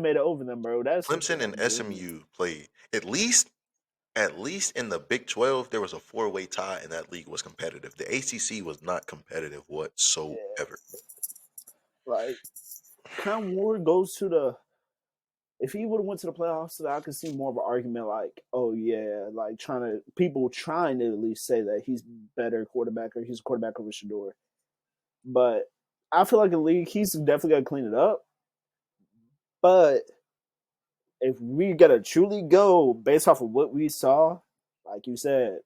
made it over them, bro. That's some shit Clemson that and blew me. SMU played at least in the Big 12. There was a four-way tie, and that league was competitive. The ACC was not competitive Yeah, whatsoever. like Cam Ward goes to the. If he would have went to the playoffs, I could see more of an argument like, oh yeah, like people trying to at least say that he's better quarterback or he's a quarterback over Shador. But I feel like in the league, he's definitely got to clean it up. But if we gotta truly go based off of what we saw, like you said,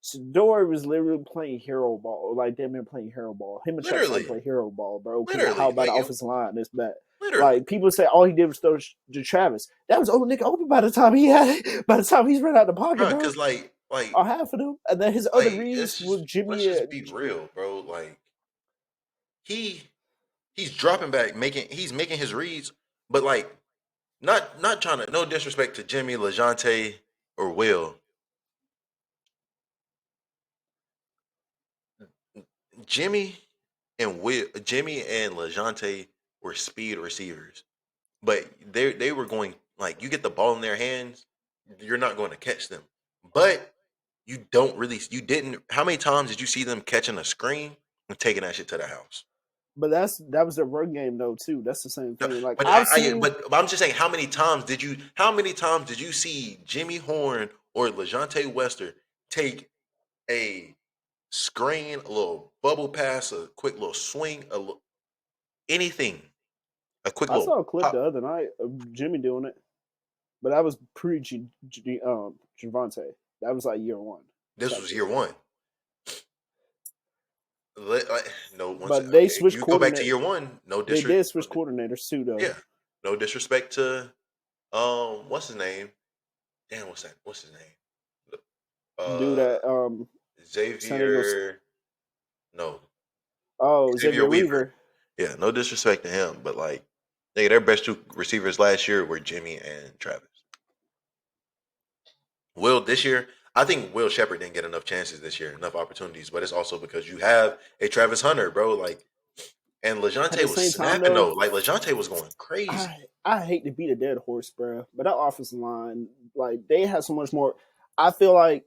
Shador was literally playing hero ball, like they've been playing hero ball. Him and Travis trying to Literally, play hero ball, bro. Because of how literally, bad like the it, offensive line is bad. literally, Like people say, all he did was throw to Travis. That was old nigga open by the time by the time he's run out the pocket, bro. bro. Because like Or half of them, and then his other reads with let's Jimmy. just be real, bro. Like he he's dropping back, he's making his reads, but like not trying to no disrespect to Jimmy, LeJounte, or Will. Jimmy Jimmy and LeJounte were speed receivers. But they were going like you get the ball in their hands, you're not going to catch them. But you didn't how many times did you see them catching a screen and taking that shit to the house? But that was their run game though too. That's the same No, thing. Like but I've seen, but I'm just saying how many times did you see Jimmy Horn or LeJounte Wester take a screen, a little bubble pass, a quick little swing, anything, a quick I little saw a clip the pop? other night of Jimmy doing it, but that was pre Javante. That was like year one This type was shit. year one. No, once But they okay, switched you go back to coordinator. year one. No They disrespect. did switch coordinators too, though. Yeah, no disrespect to what's his name? Damn, what's his name? Dude Uh, at San Diego. Xavier. No, Oh, Xavier Xavier Weaver. Weaver. Yeah, no disrespect to him, but like, nigga, their best two receivers last year were Jimmy and Travis. Will this year, I think Will Shepard didn't get enough chances this year, enough opportunities, but it's also because you have a Travis Hunter, bro. Like, and At Lejante the was same time, snapping though, though. Like Lejante was going crazy. I hate to beat a dead horse, bro. But that offensive line, like they have so much more. I feel like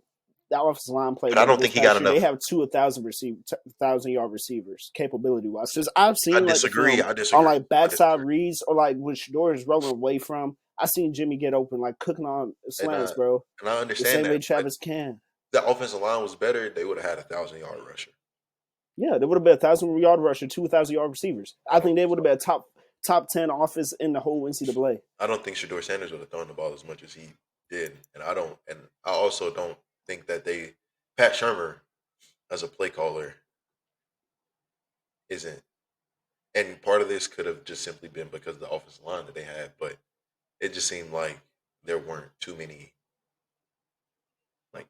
that offensive line played But I better don't this think he got past year. They enough. have 1,000-yard receivers, capability wise. Because I've I seen like the disagree. film I on disagree. like I backside disagree. reads or like when Shador is rolling away from. I seen Jimmy get open, like cooking on And slants, bro. I The understand same way that. But Travis can. the offensive line was better, they would have had 1,000 yard rusher. Yeah, they would have been 1,000-yard rusher, 2,000-yard receivers. I I don't think they think would have so. been a top 10 offense in the whole NCAA. I don't think Shador Sanders would have thrown the ball as much as he did, and I also don't think that they Pat Shermer as a play caller isn't, and part of this could have just simply been because of the offensive line that they had, but it just seemed like there weren't too many like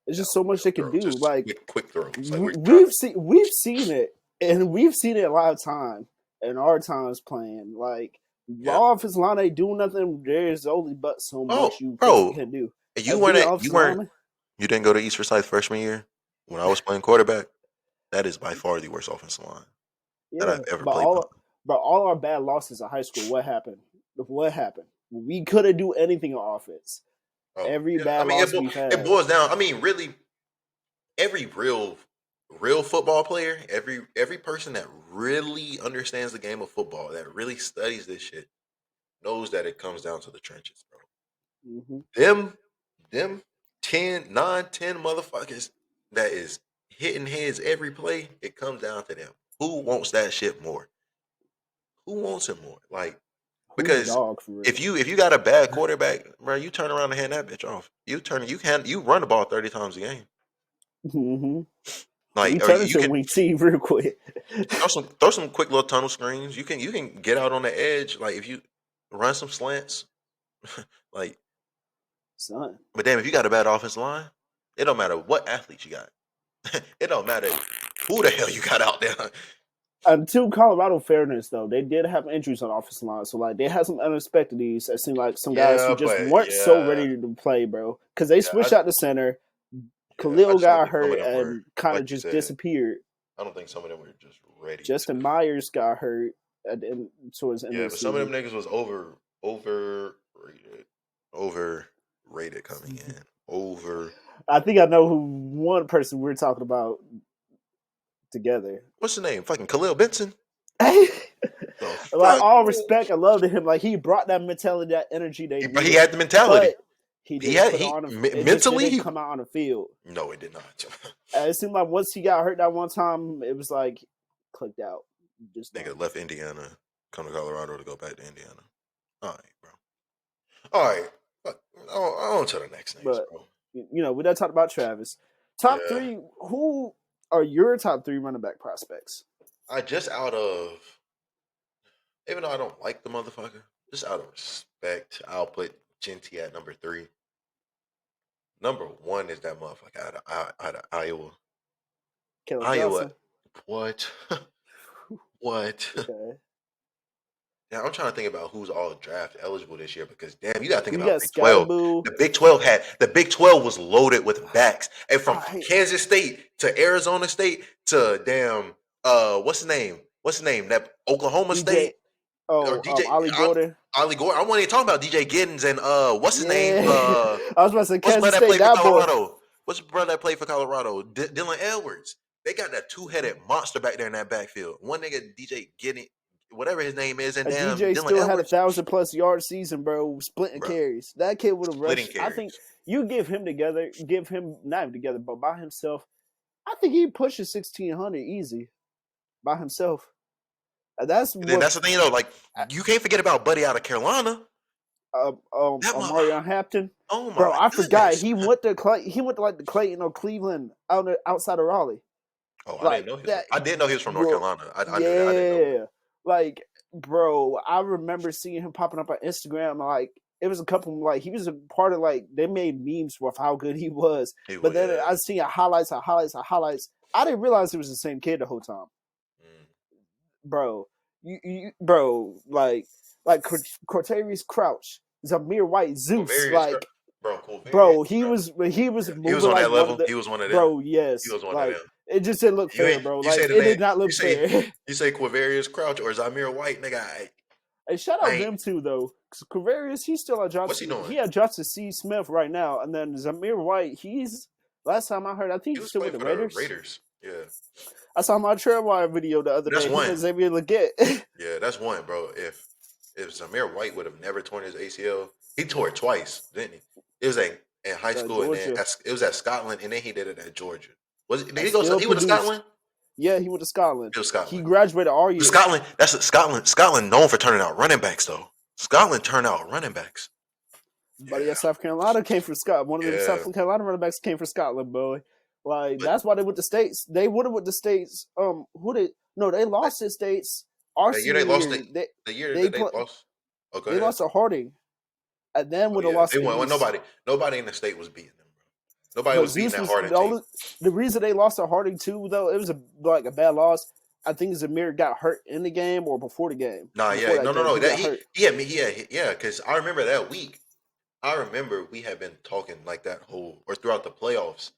It's just so much they can throws, do. just Like quick throws. Like we've seen it, and we've seen it a lot of time in our times playing. Like yeah. raw offensive line ain't doing nothing. There's only but so much Oh, you physically bro, can do. you And being weren't an you offensive weren't lineman, you didn't go to East Forsyth freshman year when I was playing quarterback. That is by far the worst offensive line that yeah. I've ever played behind. But all our bad losses in high school, what happened? What happened? We couldn't do anything on offense. Oh, Every yeah. I bad mean, loss we've it had. boils down. I mean, really, every real football player, every person that really understands the game of football, that really studies this shit, knows that it comes down to the trenches, bro. Mm-hmm. Them 10, 9, 10 motherfuckers that is hitting heads every play, it comes down to them. Who wants that shit more? Who wants it more? Like, Who's a because dog for real? if you got a bad quarterback, bro, you turn around and hand that bitch off. You run the ball 30 times a game. Mm-hmm. We Like, or turn you into a can weak team real quick. throw some quick little tunnel screens. You can get out on the edge. Like if you run some slants, like, Son. but damn, if you got a bad offensive line, it don't matter what athletes you got. It don't matter who the hell you got out there. To Colorado fairness though, they did have injuries on the offensive line, so like they had some unexpected needs. It seemed like some guys who Yeah, just but weren't so ready to play, bro, because they yeah, switched out the center. I Khalil just don't got think some of hurt them were, and kind like of you just said. disappeared. I don't think some of them were just ready Justin to. Myers got hurt at the end, towards the end of Yeah, the but some of them season. niggas was overrated coming in. I think I know who one person we're talking about together. What's the name? Fucking Khalil Benson. The Like fuck? all respect and love to him. Like he brought that mentality, that energy they He needed, had the mentality. but he didn't put it on. It just Mentally didn't come out on the field. no, it did not. It seemed like once he got hurt that one time, it was like clicked out. Just Nigga done. left Indiana, come to Colorado to go back to Indiana. All right, bro. All right. Fuck. On to the next names, But bro. we done talked about Travis. Top Yeah. three. Who are your top three running back prospects? I just out of, even though I don't like the motherfucker, just out of respect, I'll put Genty at number 3. Number 1 is that motherfucker out of Iowa. Caleb Iowa. Johnson. What? What? Okay. Now I'm trying to think about who's all draft eligible this year because damn, you got to think You about got Big 12. Scatterboo. The Big 12 was loaded with backs, and from Right. Kansas State to Arizona State to damn what's his name? That Oklahoma DJ. State or DJ Ollie Gordon. Ollie Gore. I wasn't even talking about DJ Giddens and what's his name? Yeah. I was about to say What's the Kansas brother that State. played for That boy. Colorado? What's the brother that played for Colorado? Dylan Edwards. They got that 2-headed monster back there in that backfield. One nigga DJ Giddens, whatever his name is, and A damn DJ Dylan still had Edwards. 1,000+ yard season, bro. Splitting Bro, carries. That kid would have splitting rushed. I carries. think you give him together, give him not even together, but by himself. I think he pushes 1,600 easy by himself. That's And then what that's the thing, though. Like you can't forget about Buddy out of Carolina. That one, Marion Hampton. oh Bro, my I forgot goodness. he went to like the Clayton or Cleveland outside of Raleigh. Oh, I didn't Like know he was. that, I did know he was from North bro. Carolina. I knew that. I didn't know. Yeah, like bro, I remember seeing him popping up on Instagram. Like it was a couple. Like he was a part of like they made memes with how good he was. But then I seen highlights. I didn't realize it was the same kid the whole time, bro. Bro, like Cortarius Crouch, Zamir White, Zeus, like. Cool. Bro, he was He was moving on like that one of level. the He was one of them. bro. Yes, He was one of like them. it just didn't look You fair, ain't. bro. You Like say the it name. did not look fair. You say Quavarius Crouch or Zamir White, nigga. And shout I out ain't. them too, though. Because Quavarius, he's still at What's he Johnson. doing? He had Johnson C. Smith right now, and then Zamir White. He's last time I heard, I think He he's was still with playing the for the Raiders. Raiders. Yeah. I saw my Trevor video the other But that's day. Him one. and Xavier Leggett. Yeah, that's one, bro. If Zamir White would have never torn his ACL, he tore it twice, didn't he? It was like in high school, and then Georgia. it was at Scotland, and then he did it at Georgia. Was it? Did he Still go? He went to produced. Scotland. Yeah, he went to Scotland. It was He Scotland. graduated our year. Scotland. That's Scotland. Scotland known for turning out running backs, though. Scotland turned out running backs. Buddy Yeah, at South Carolina came from Scotland. One of them yeah. South Carolina running backs came from Scotland, boy. Like But that's why they went to states. They would have went to states. They that, lost to states our that year they senior lost year. the year They that they play, lost. Oh, go they ahead. lost to Harding, and then Oh would have yeah, lost they to won. Well, Zeus. nobody in the state was beating them, bro. Nobody But was beating Zeus that was Harden team. the reason they lost to Harding too. Though it was a bad loss. I think Zamir got hurt in the game or before the game. Nah, Before yeah, that game, no. he That got hurt. yeah. Because I remember that week. I remember we had been talking like that whole or throughout the playoffs.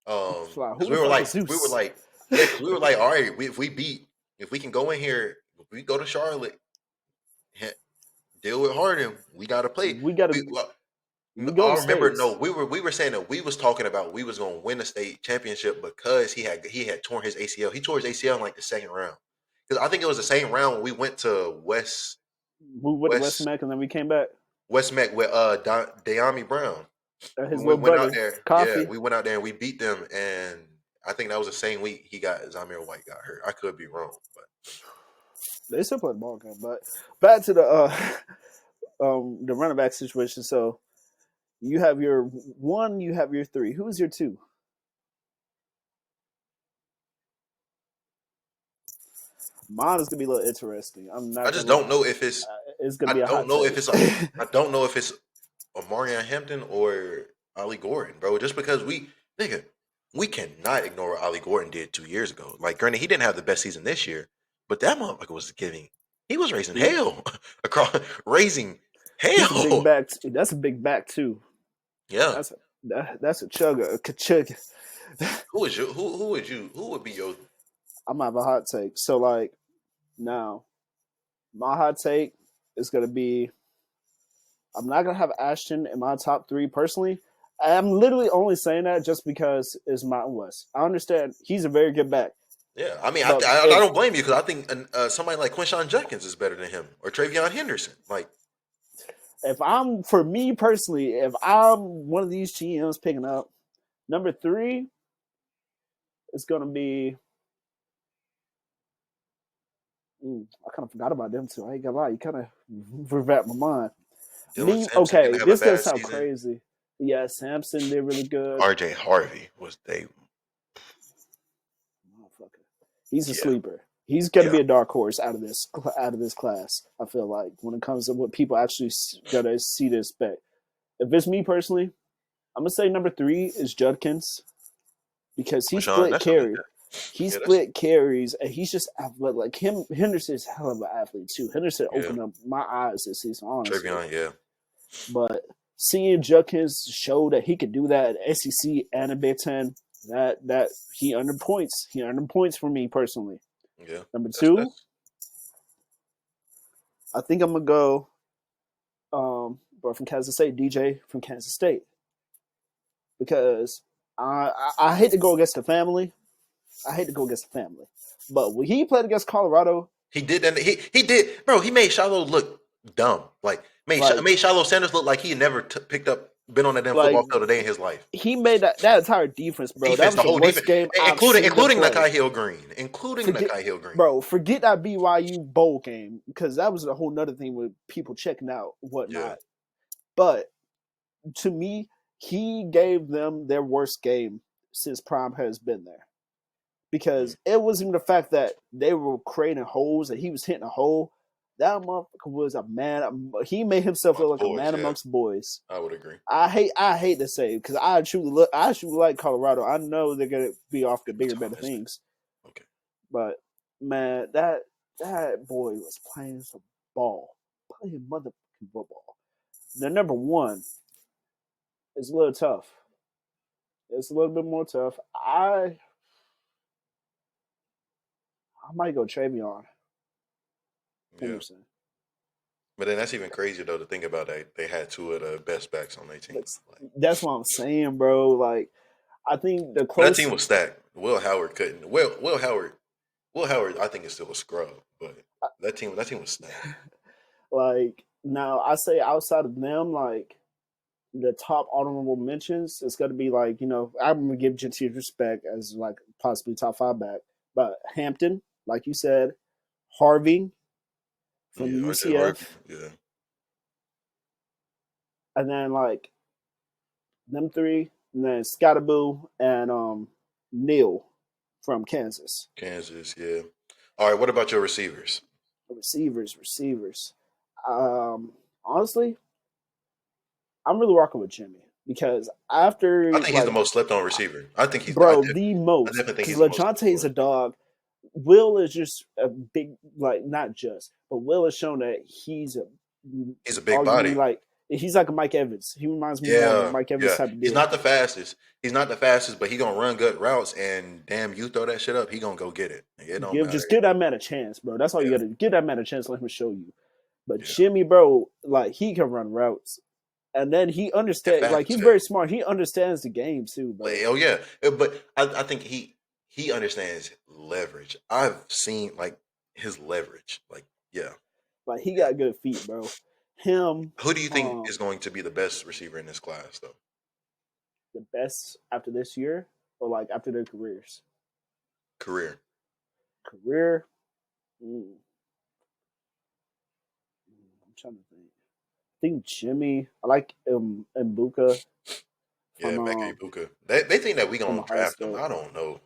Like, who Because the fuck is we were Zeus? like, yeah, because we were like, all right, if we can go in here, if we go to Charlotte, deal with Harden, we got to play. We gotta. We, well, We go I to remember. states. No, we were saying that we was talking about we was gonna win the state championship because he had torn his ACL. He tore his ACL in like the second round. Because I think it was the same round when we went to We went to West West Mac and then we came back. West Mac with Deami Brown. His When we little went out brother, there, yeah, Coffee. we went out there and we beat them. And I think that was the same week Zamir White got hurt. I could be wrong, but They still play the ball game, but back to the running back situation. So you have your one, you have your three. Who's your two? Mine is gonna be a little interesting. I'm I not just gonna don't lie. know if it's. It's gonna I be a don't hot know if take. it's. I don't know if it's Omarion Hampton or Ollie Gordon, bro. Just because nigga, we cannot ignore what Ollie Gordon did 2 years ago. Like, granted, he didn't have the best season this year, but that motherfucker was giving. He was raising he, hell across, raising he's a big hell. back. That's a big back too. Yeah. That's a chugga, a kachugga. Who would be your? I'm gonna have a hot take. So like now, my hot take is gonna be I'm not gonna have Ashton in my top three personally. I'm literally only saying that just because it's Mountain West. I understand he's a very good back, Yeah, I mean, but I don't blame you because I think somebody like Quinshawn Jenkins is better than him or Travion Henderson. Like, for me personally, if I'm one of these GMs picking up number three, it's gonna be. I kind of forgot about them too. I ain't gonna lie, you kind of revamped my mind. Dylan Sampson Okay, didn't have a this gonna bad sound season. crazy. Yeah, Samson did really good. RJ Harvey was they. Motherfucker. He's a Yeah, sleeper. He's gonna yeah. be a dark horse out of this class. I feel like when it comes to what people actually gonna see to expect. If it's me personally, I'm gonna say number three is Judkins because he Quinshawn, split that's something. carry. He Yeah, that's split carries and he's just athletic. Like him, Henderson's a hell of an athlete too. Henderson yeah. opened up my eyes this season, honestly. Travion, yeah, But seeing Judkins show that he could do that at SEC and in Big Ten, that he earned points. He earned points for me personally. yeah. Number two, That's I think I'm gonna go. Bro from Kansas State, DJ from Kansas State, because I hate to go against the family. I hate to go against the family, but when he played against Colorado, he did that. He did, bro. He made Shiloh look dumb. Like like made Shiloh Sanders look like he had never been on that damn like football field a day in his life. he made that entire defense, bro. That Defense, was the the whole worst defense, game I've seen them including play. Nakai Hill Green, Forget, forget that BYU bowl game because that was a whole nother thing with people checking out whatnot. Yeah. But to me, he gave them their worst game since Prime has been there. Because it wasn't even the fact that they were creating holes and he was hitting a hole. That motherfucker was a man. He made himself look like a man amongst boys. I would agree. I hate to say it because I truly like Colorado. I know they're gonna be off to bigger, better things. Okay. But man, that boy was playing some ball, playing motherfucking football. The number one is a little tough. It's a little bit more tough. I might go Travion Henderson. Yeah. But then that's even crazier though to think about that they had two of the best backs on their team. That's what I'm saying, bro. Like I think the that team was stacked. Will Howard couldn't. Will Howard. I think is still a scrub, but that team was stacked. Like now, I say outside of them, like the top honorable mentions, it's going to be like I'm going to give Gentile respect as like possibly top five back, but Hampton, like you said, Harvey from UCF, Yeah. and then like them three, and then Scottaboo and Neil from Kansas. Kansas, yeah. All right, what about your receivers? Receivers. Honestly, I'm really rocking with Jimmy because I after think he's the like, most slept on receiver. I think he's. bro, the I most definitely think because he's the most slept on Lejonte's a receiver. dog. Will is just a big, like not just, but Will has shown that he's a He's a big arguably body. like he's like a Mike Evans. He reminds me more of a Yeah, Mike Evans yeah. type of He's deal. not the fastest. He's not the fastest, but he gonna run good routes. And damn, you throw that shit up, he gonna go get it. It don't matter. Give that man a chance, bro. That's all you Yeah, got to give that man a chance. Let him show you. But yeah. Jimmy, bro, like he can run routes, and then he And understands. fast Like as he's hell. very smart. He understands the game too, Like, bro. oh yeah, but I think he understands leverage. I've seen like his leverage. Like, yeah, Like he yeah. got good feet, bro. Him, Who do you think um, is going to be the best receiver in this class, though? the best after this year, or like after their careers. Career. Career, mm, I'm trying to think. I think Jimmy. I like Mbuka Yeah, from Mecca Ibuka. They think that we from gonna Ohio draft him. State. I don't know.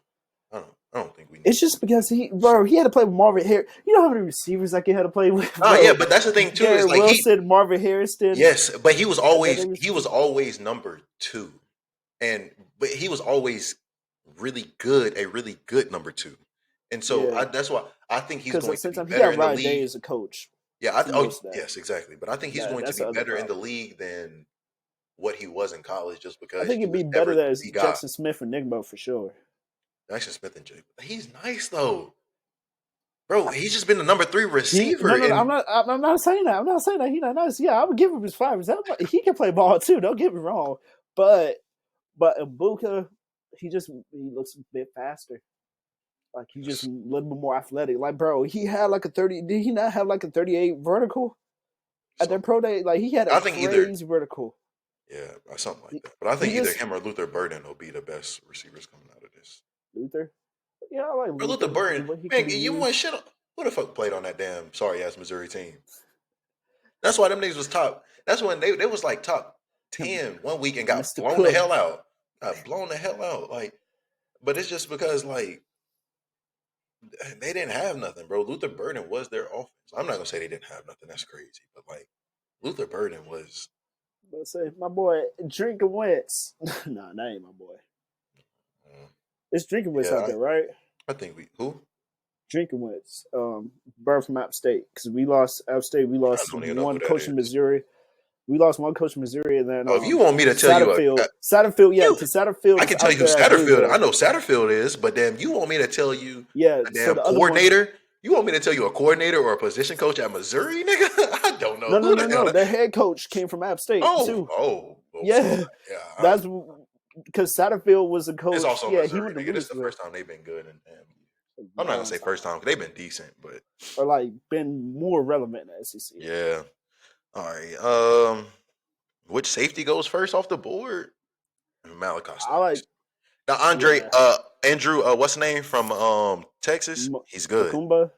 I don't think we It's need. just because he had to play with Marvin Harris. You know how many receivers like he had to play with, Oh yeah, bro? but that's the thing too. Is Garrett like Wilson, Marvin Harrison, yes, but and then he was always number two, and but he was always a really good number two, and so yeah. that's why I think he's Because at going the to same be time, he better got in the Ryan Day league. as a coach Yeah, for most of that. yes, exactly. But I think he's going to That's be the other better in the problem. league than what he was in college, just I because think he it'd was be better never that the it's guy. Jackson Smith and Nigbo for sure. Jackson Smith and Jay, he's nice though, bro. He's just been the number three He receiver, no no no. and I'm not saying that. I'm not saying that he's not nice. Yeah, I would give him his flowers. He can play ball too. Don't get me wrong. But Ibuka, he looks a bit faster. Like he's just a little bit more athletic. Like bro, he had like a 30. Did he not have like a 38 vertical at their something. pro day? Like he had a I think either crazy vertical. yeah, something like that. But I He think either just him or Luther Burden will be the best receivers coming out of this. Luther. Yeah, I like Bro, Luther Luther because Burden, the way he can man, be you want used. shit. Who the fuck played on that damn sorry ass Missouri team? That's why them niggas was top. That's when they was like top Him, 10 one week and got Mr. blown the Cook. hell out. Got blown the hell out. Like, but it's just because like they didn't have nothing, bro. Luther Burden was their offense. I'm not gonna say they didn't have nothing. That's crazy. But like Luther Burden was. Let's say my boy Drinking Wentz. Nah, that ain't my boy. It's Drinking Wentz out Yeah, there, right? I think we who? Drinking Wentz. Bird from App State. Because we lost App State. We I lost don't even know who one that coach in is. Missouri. We lost one coach in Missouri, and then Oh, if you want me to tell you Satterfield, yeah, you because Satterfield I is can tell out you who there at Satterfield. I Louisville. know Satterfield is, but damn, you want me to tell you Yeah, a so damn the other one, coordinator? You want me to tell you a coordinator or a position coach at Missouri, nigga? I don't know who the hell. no. Their head coach came from App State Oh, too. so Yeah, yeah. that's because Satterfield was a It's coach. also Yeah, he Missouri, went to nigga. This is the Louisville first time they've been good in damn years. a I'm not gonna long say time, first time because they've been decent, but or like been more relevant in the SEC. yeah. All right. Which safety goes first off the board? Malachi I like, Starks. Now yeah, Andrew, what's the name from Texas? He's good. Makumba.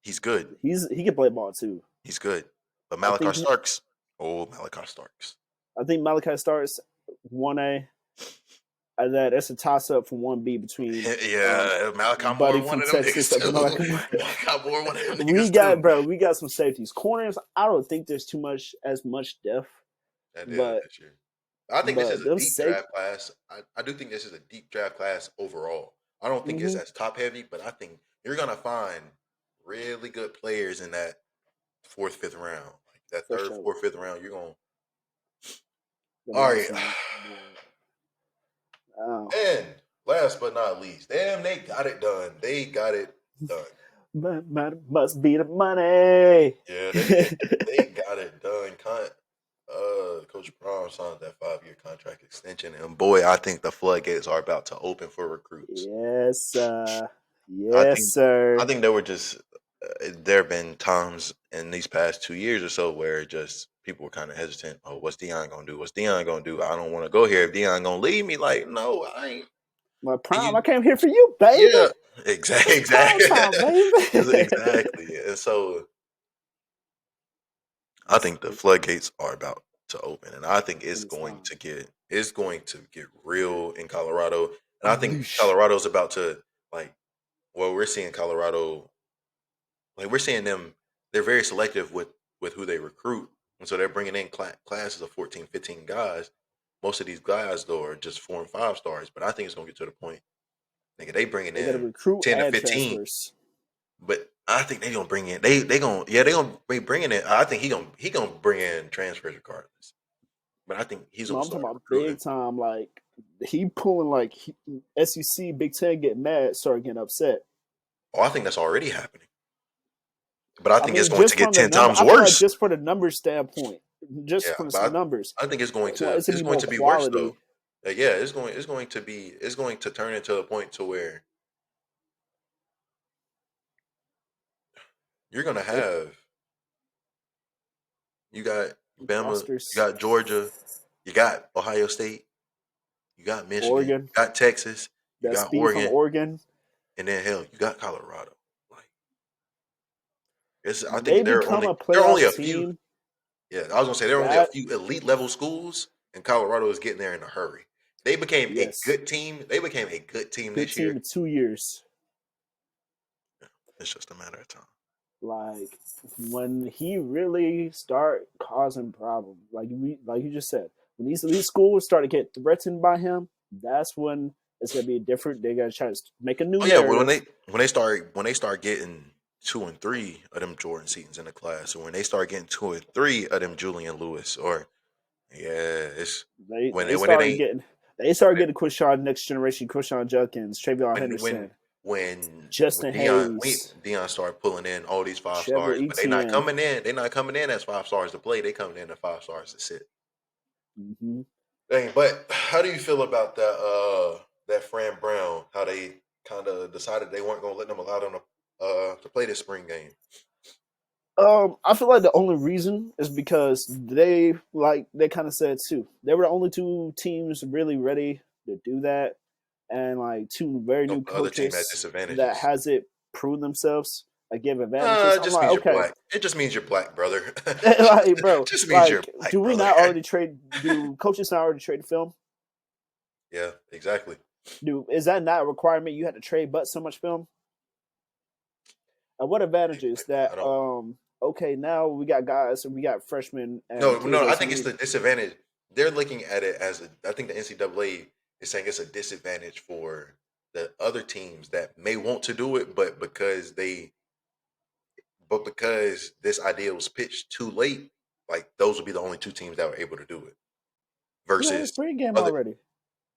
He's good. He can play ball too. He's good. But I Malachi think Starks. Oh, Malachi Starks. Malachi starts 1A, and that's a toss up for 1B between Yeah, Malachi Buddy Moore, one from of them Texas niggas and too. Malachi. Malachi Moore, one of them niggas too. We got some safeties. Corners, I don't think there's as much depth, That is but this year. I think this is a them deep safe. draft class. I do think this is a deep draft class overall. I don't think it's Mm-hmm. as top heavy, but I think you're gonna find really good players in that fourth, fifth round. Like that For third, sure. fourth, fifth round, you're gonna Gonna all have right. some. Oh. And last but not least, damn, they got it done. They got it done. Must be the money. Yeah, they got it done. Coach Brown signed that 5-year contract extension, and boy, I think the floodgates are about to open for recruits. Yes, I yes, think I sir. think there were just there have been times in these past 2 years or so where just people were kind of hesitant. Oh, what's Dion gonna do? What's Dion gonna do? I don't want to go here. If Dion gonna leave me, like, no, I ain't. My prime. You, I came here for you, baby. yeah, exactly, It's prime time, baby. exactly. And so I think the floodgates are about to open, and I think And it's time. it's going to get real in Colorado, and I think Yeesh. Colorado's about to like. Well, we're seeing Colorado, like we're seeing them. They're very selective with who they recruit, and so they're bringing in classes of 14, 15 guys. Most of these guys though are just 4 and 5 stars, but I think it's gonna get to the point, nigga, they bringing They got to in recruit 10 to 15. transfers. But I think they gonna bring in they gonna be bringing it. I think he gonna bring in transfers regardless. But I think he's No, gonna I'm talking start about recruiting. big time. Like he pulling like SEC, Big Ten get mad, start getting upset. Oh, I think that's already happening. But I I think it's mean, going to just get from the 10 number, times I feel like worse. just for the number standpoint, Yeah, just from but some numbers, I think it's it's gonna it's be going more to be worse though. quality. Yeah, it's going to turn into a point to where you're gonna It, have you got Bama, you rosters, got Georgia, you got Ohio State, you got Michigan, Oregon, you got Texas, you that got speed from Oregon, Oregon, and then hell, you got Colorado. Like I they think become a there are only playoff a few. team. Yeah, I was gonna say there are only a That few elite level schools, and Colorado is getting there in a hurry. They became a yes, good team. They became a good team good this team year. in 2 years. It's just a matter of time. Like when he really start causing problems, like you just said, when these schools start to get threatened by him, that's when it's gonna be different. They gotta try to make a new Oh yeah, well, narrative. when they start getting 2 and 3 of them Jordan Seatons in the class, or when they start getting 2 and 3 of them Julian Lewis, or yeah, it's They when they it started ain't getting they started getting Quinshawn next generation, Quinshawn Judkins, Travion when when Henderson, when Justin Hayes, Dion started pulling in all these 5 stars, Trevor but they not Etienne. coming in. They not coming in as 5 stars to play. They coming in as 5 stars to sit. Mm-hmm. Dang, but how do you feel about that Fran Brown? How they kind of decided they weren't going to let them allow them to play this spring game? I feel like the only reason is because they kind of said too. They were the only two teams really ready to do that, and like two very No new other team had coaches that disadvantages. hasn't proven themselves, give advantages. It I'm just like, means you're okay, black. It just means you're black, brother. like bro, Just means you're like black, do we brother. not already trade? Do coaches not already trade film? Yeah, exactly. Do is that not a requirement? You had to trade but so much film. And what advantages that I don't. okay, now we got guys and we got freshmen and No, kids no. I that's think it's elite. the disadvantage. They're looking at it as I think the NCAA is saying it's a disadvantage for the other teams that may want to do it, but because this idea was pitched too late, like those would be the only 2 teams that were able to do it. We had a Versus spring game other, already.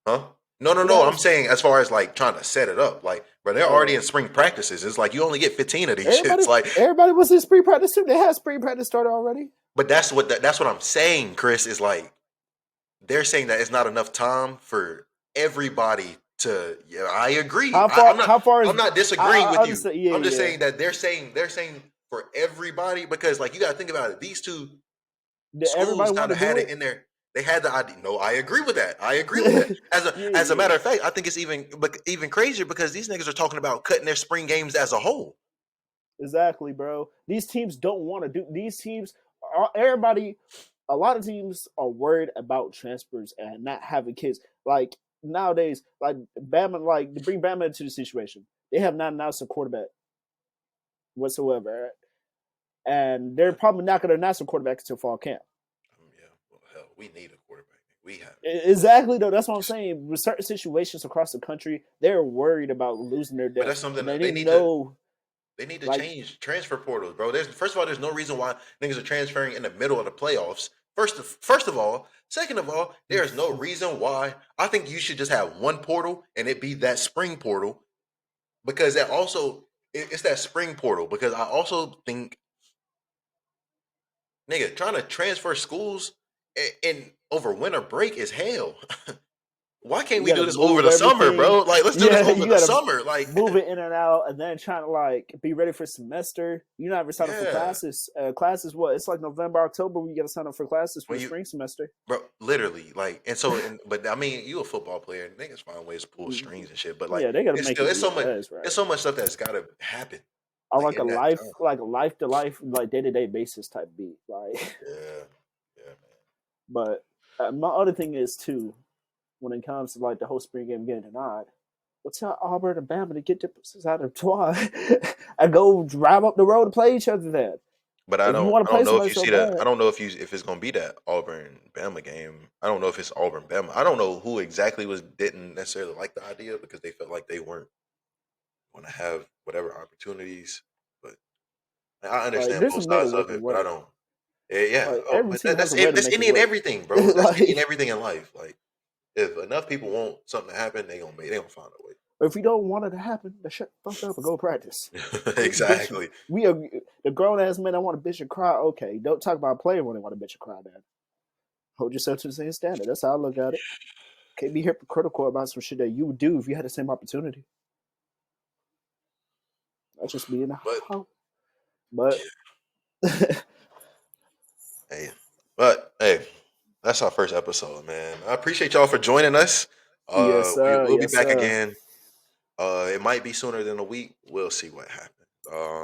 huh? No, no, We no. had a I'm saying as far as like trying to set it up, like, bro, they're already oh in spring practices. It's like you only get 15 of these everybody shits. Like, everybody was in spring practice too. They had spring practice started already. but that's what I'm saying, Chris. Is like they're saying that it's not enough time for everybody to. Yeah, I agree. How far is I'm not disagreeing I with you. understand, yeah, I'm just yeah. saying that they're saying for everybody because like you got to think about it. These two Did schools everybody kind want to of had do it it? in there. They had the idea. No, I agree with that. I agree with that. Yeah, As a yeah. matter of fact, I think it's even crazier because these niggas are talking about cutting their spring games as a whole. Exactly, bro. These teams don't want to do these teams everybody a lot of teams are worried about transfers and not having kids. Like nowadays, like Bama, like to bring Bama into the situation, they have not announced a quarterback whatsoever. And they're probably not going to announce a quarterback until fall camp. Yeah, well, hell, we need a quarterback. We have Exactly, though. That's what I'm saying. With certain situations across the country, they're worried about losing their but depth, that's something and they that need to know, they need to like, change transfer portals, bro. There's first of all, there's no reason why niggas are transferring in the middle of the playoffs. First of all, second of all, there is no reason why. I think you should just have one portal and it be that spring portal because that also it's that spring portal because I also think nigga trying to transfer schools in over winter break is hell. Why can't you we got to do this over move the summer, everything. bro? Like let's do this Yeah, over you the got to summer. Like move it in and out, and then trying to like be ready for semester. You're not even signing up for yeah. classes. Classes, what? It's like November, October. We got to sign up for classes for When the you spring semester. bro, literally, like, but I mean, you a football player, niggas find ways to pull strings and shit. But like, Yeah, they got to make it. Yeah, that's right. it's so much stuff that's got to happen, On like in that time. like a life to life, like day to day basis type beat. Like, Yeah, yeah, man. But my other thing is too, when it comes to like the whole spring game getting denied, let's tell Auburn and Bama to get their pussies out of twat and go drive up the road to play each other then. But If you want to I don't play know if somebody you so see that. bad, I don't know if it's gonna be that Auburn Bama game. I don't know if it's Auburn Bama. I don't know who exactly didn't necessarily like the idea because they felt like they weren't going to have whatever opportunities. But I like understand there's a both middle sides way of to it. But I work. don't. Yeah, yeah. Like Oh, every but team has that's a way to that's make it any and work. everything, bro. That's any and Like, everything in life. Like if enough people want something to happen, they gonna find a if you don't want it to happen, then shut the fuck up and go practice. way. Bitch, Exactly. we are the grown ass men. I want to bitch and cry. Okay, don't talk about a player when they want to bitch and cry. Then hold yourself to the same standard. That's how I look at it. Can't be hypocritical about some shit that you would do if you had the same opportunity. That's just being a But hoe. But hey, but hey, that's our first episode, man. I appreciate y'all for joining us. yes, sir. We'll be Yes, back sir. again. It might be sooner than a week. We'll see what happens.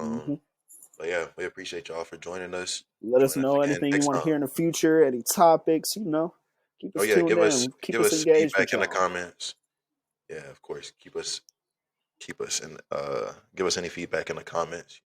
Mm-hmm. But yeah, we appreciate y'all for joining us. Let us Join us know again anything you next want to time. hear in the future, any topics, keep Oh us yeah, tuned in, keep give us us engaged with feedback in the y'all. comments. Yeah, of course. Keep us and give us any feedback in the comments.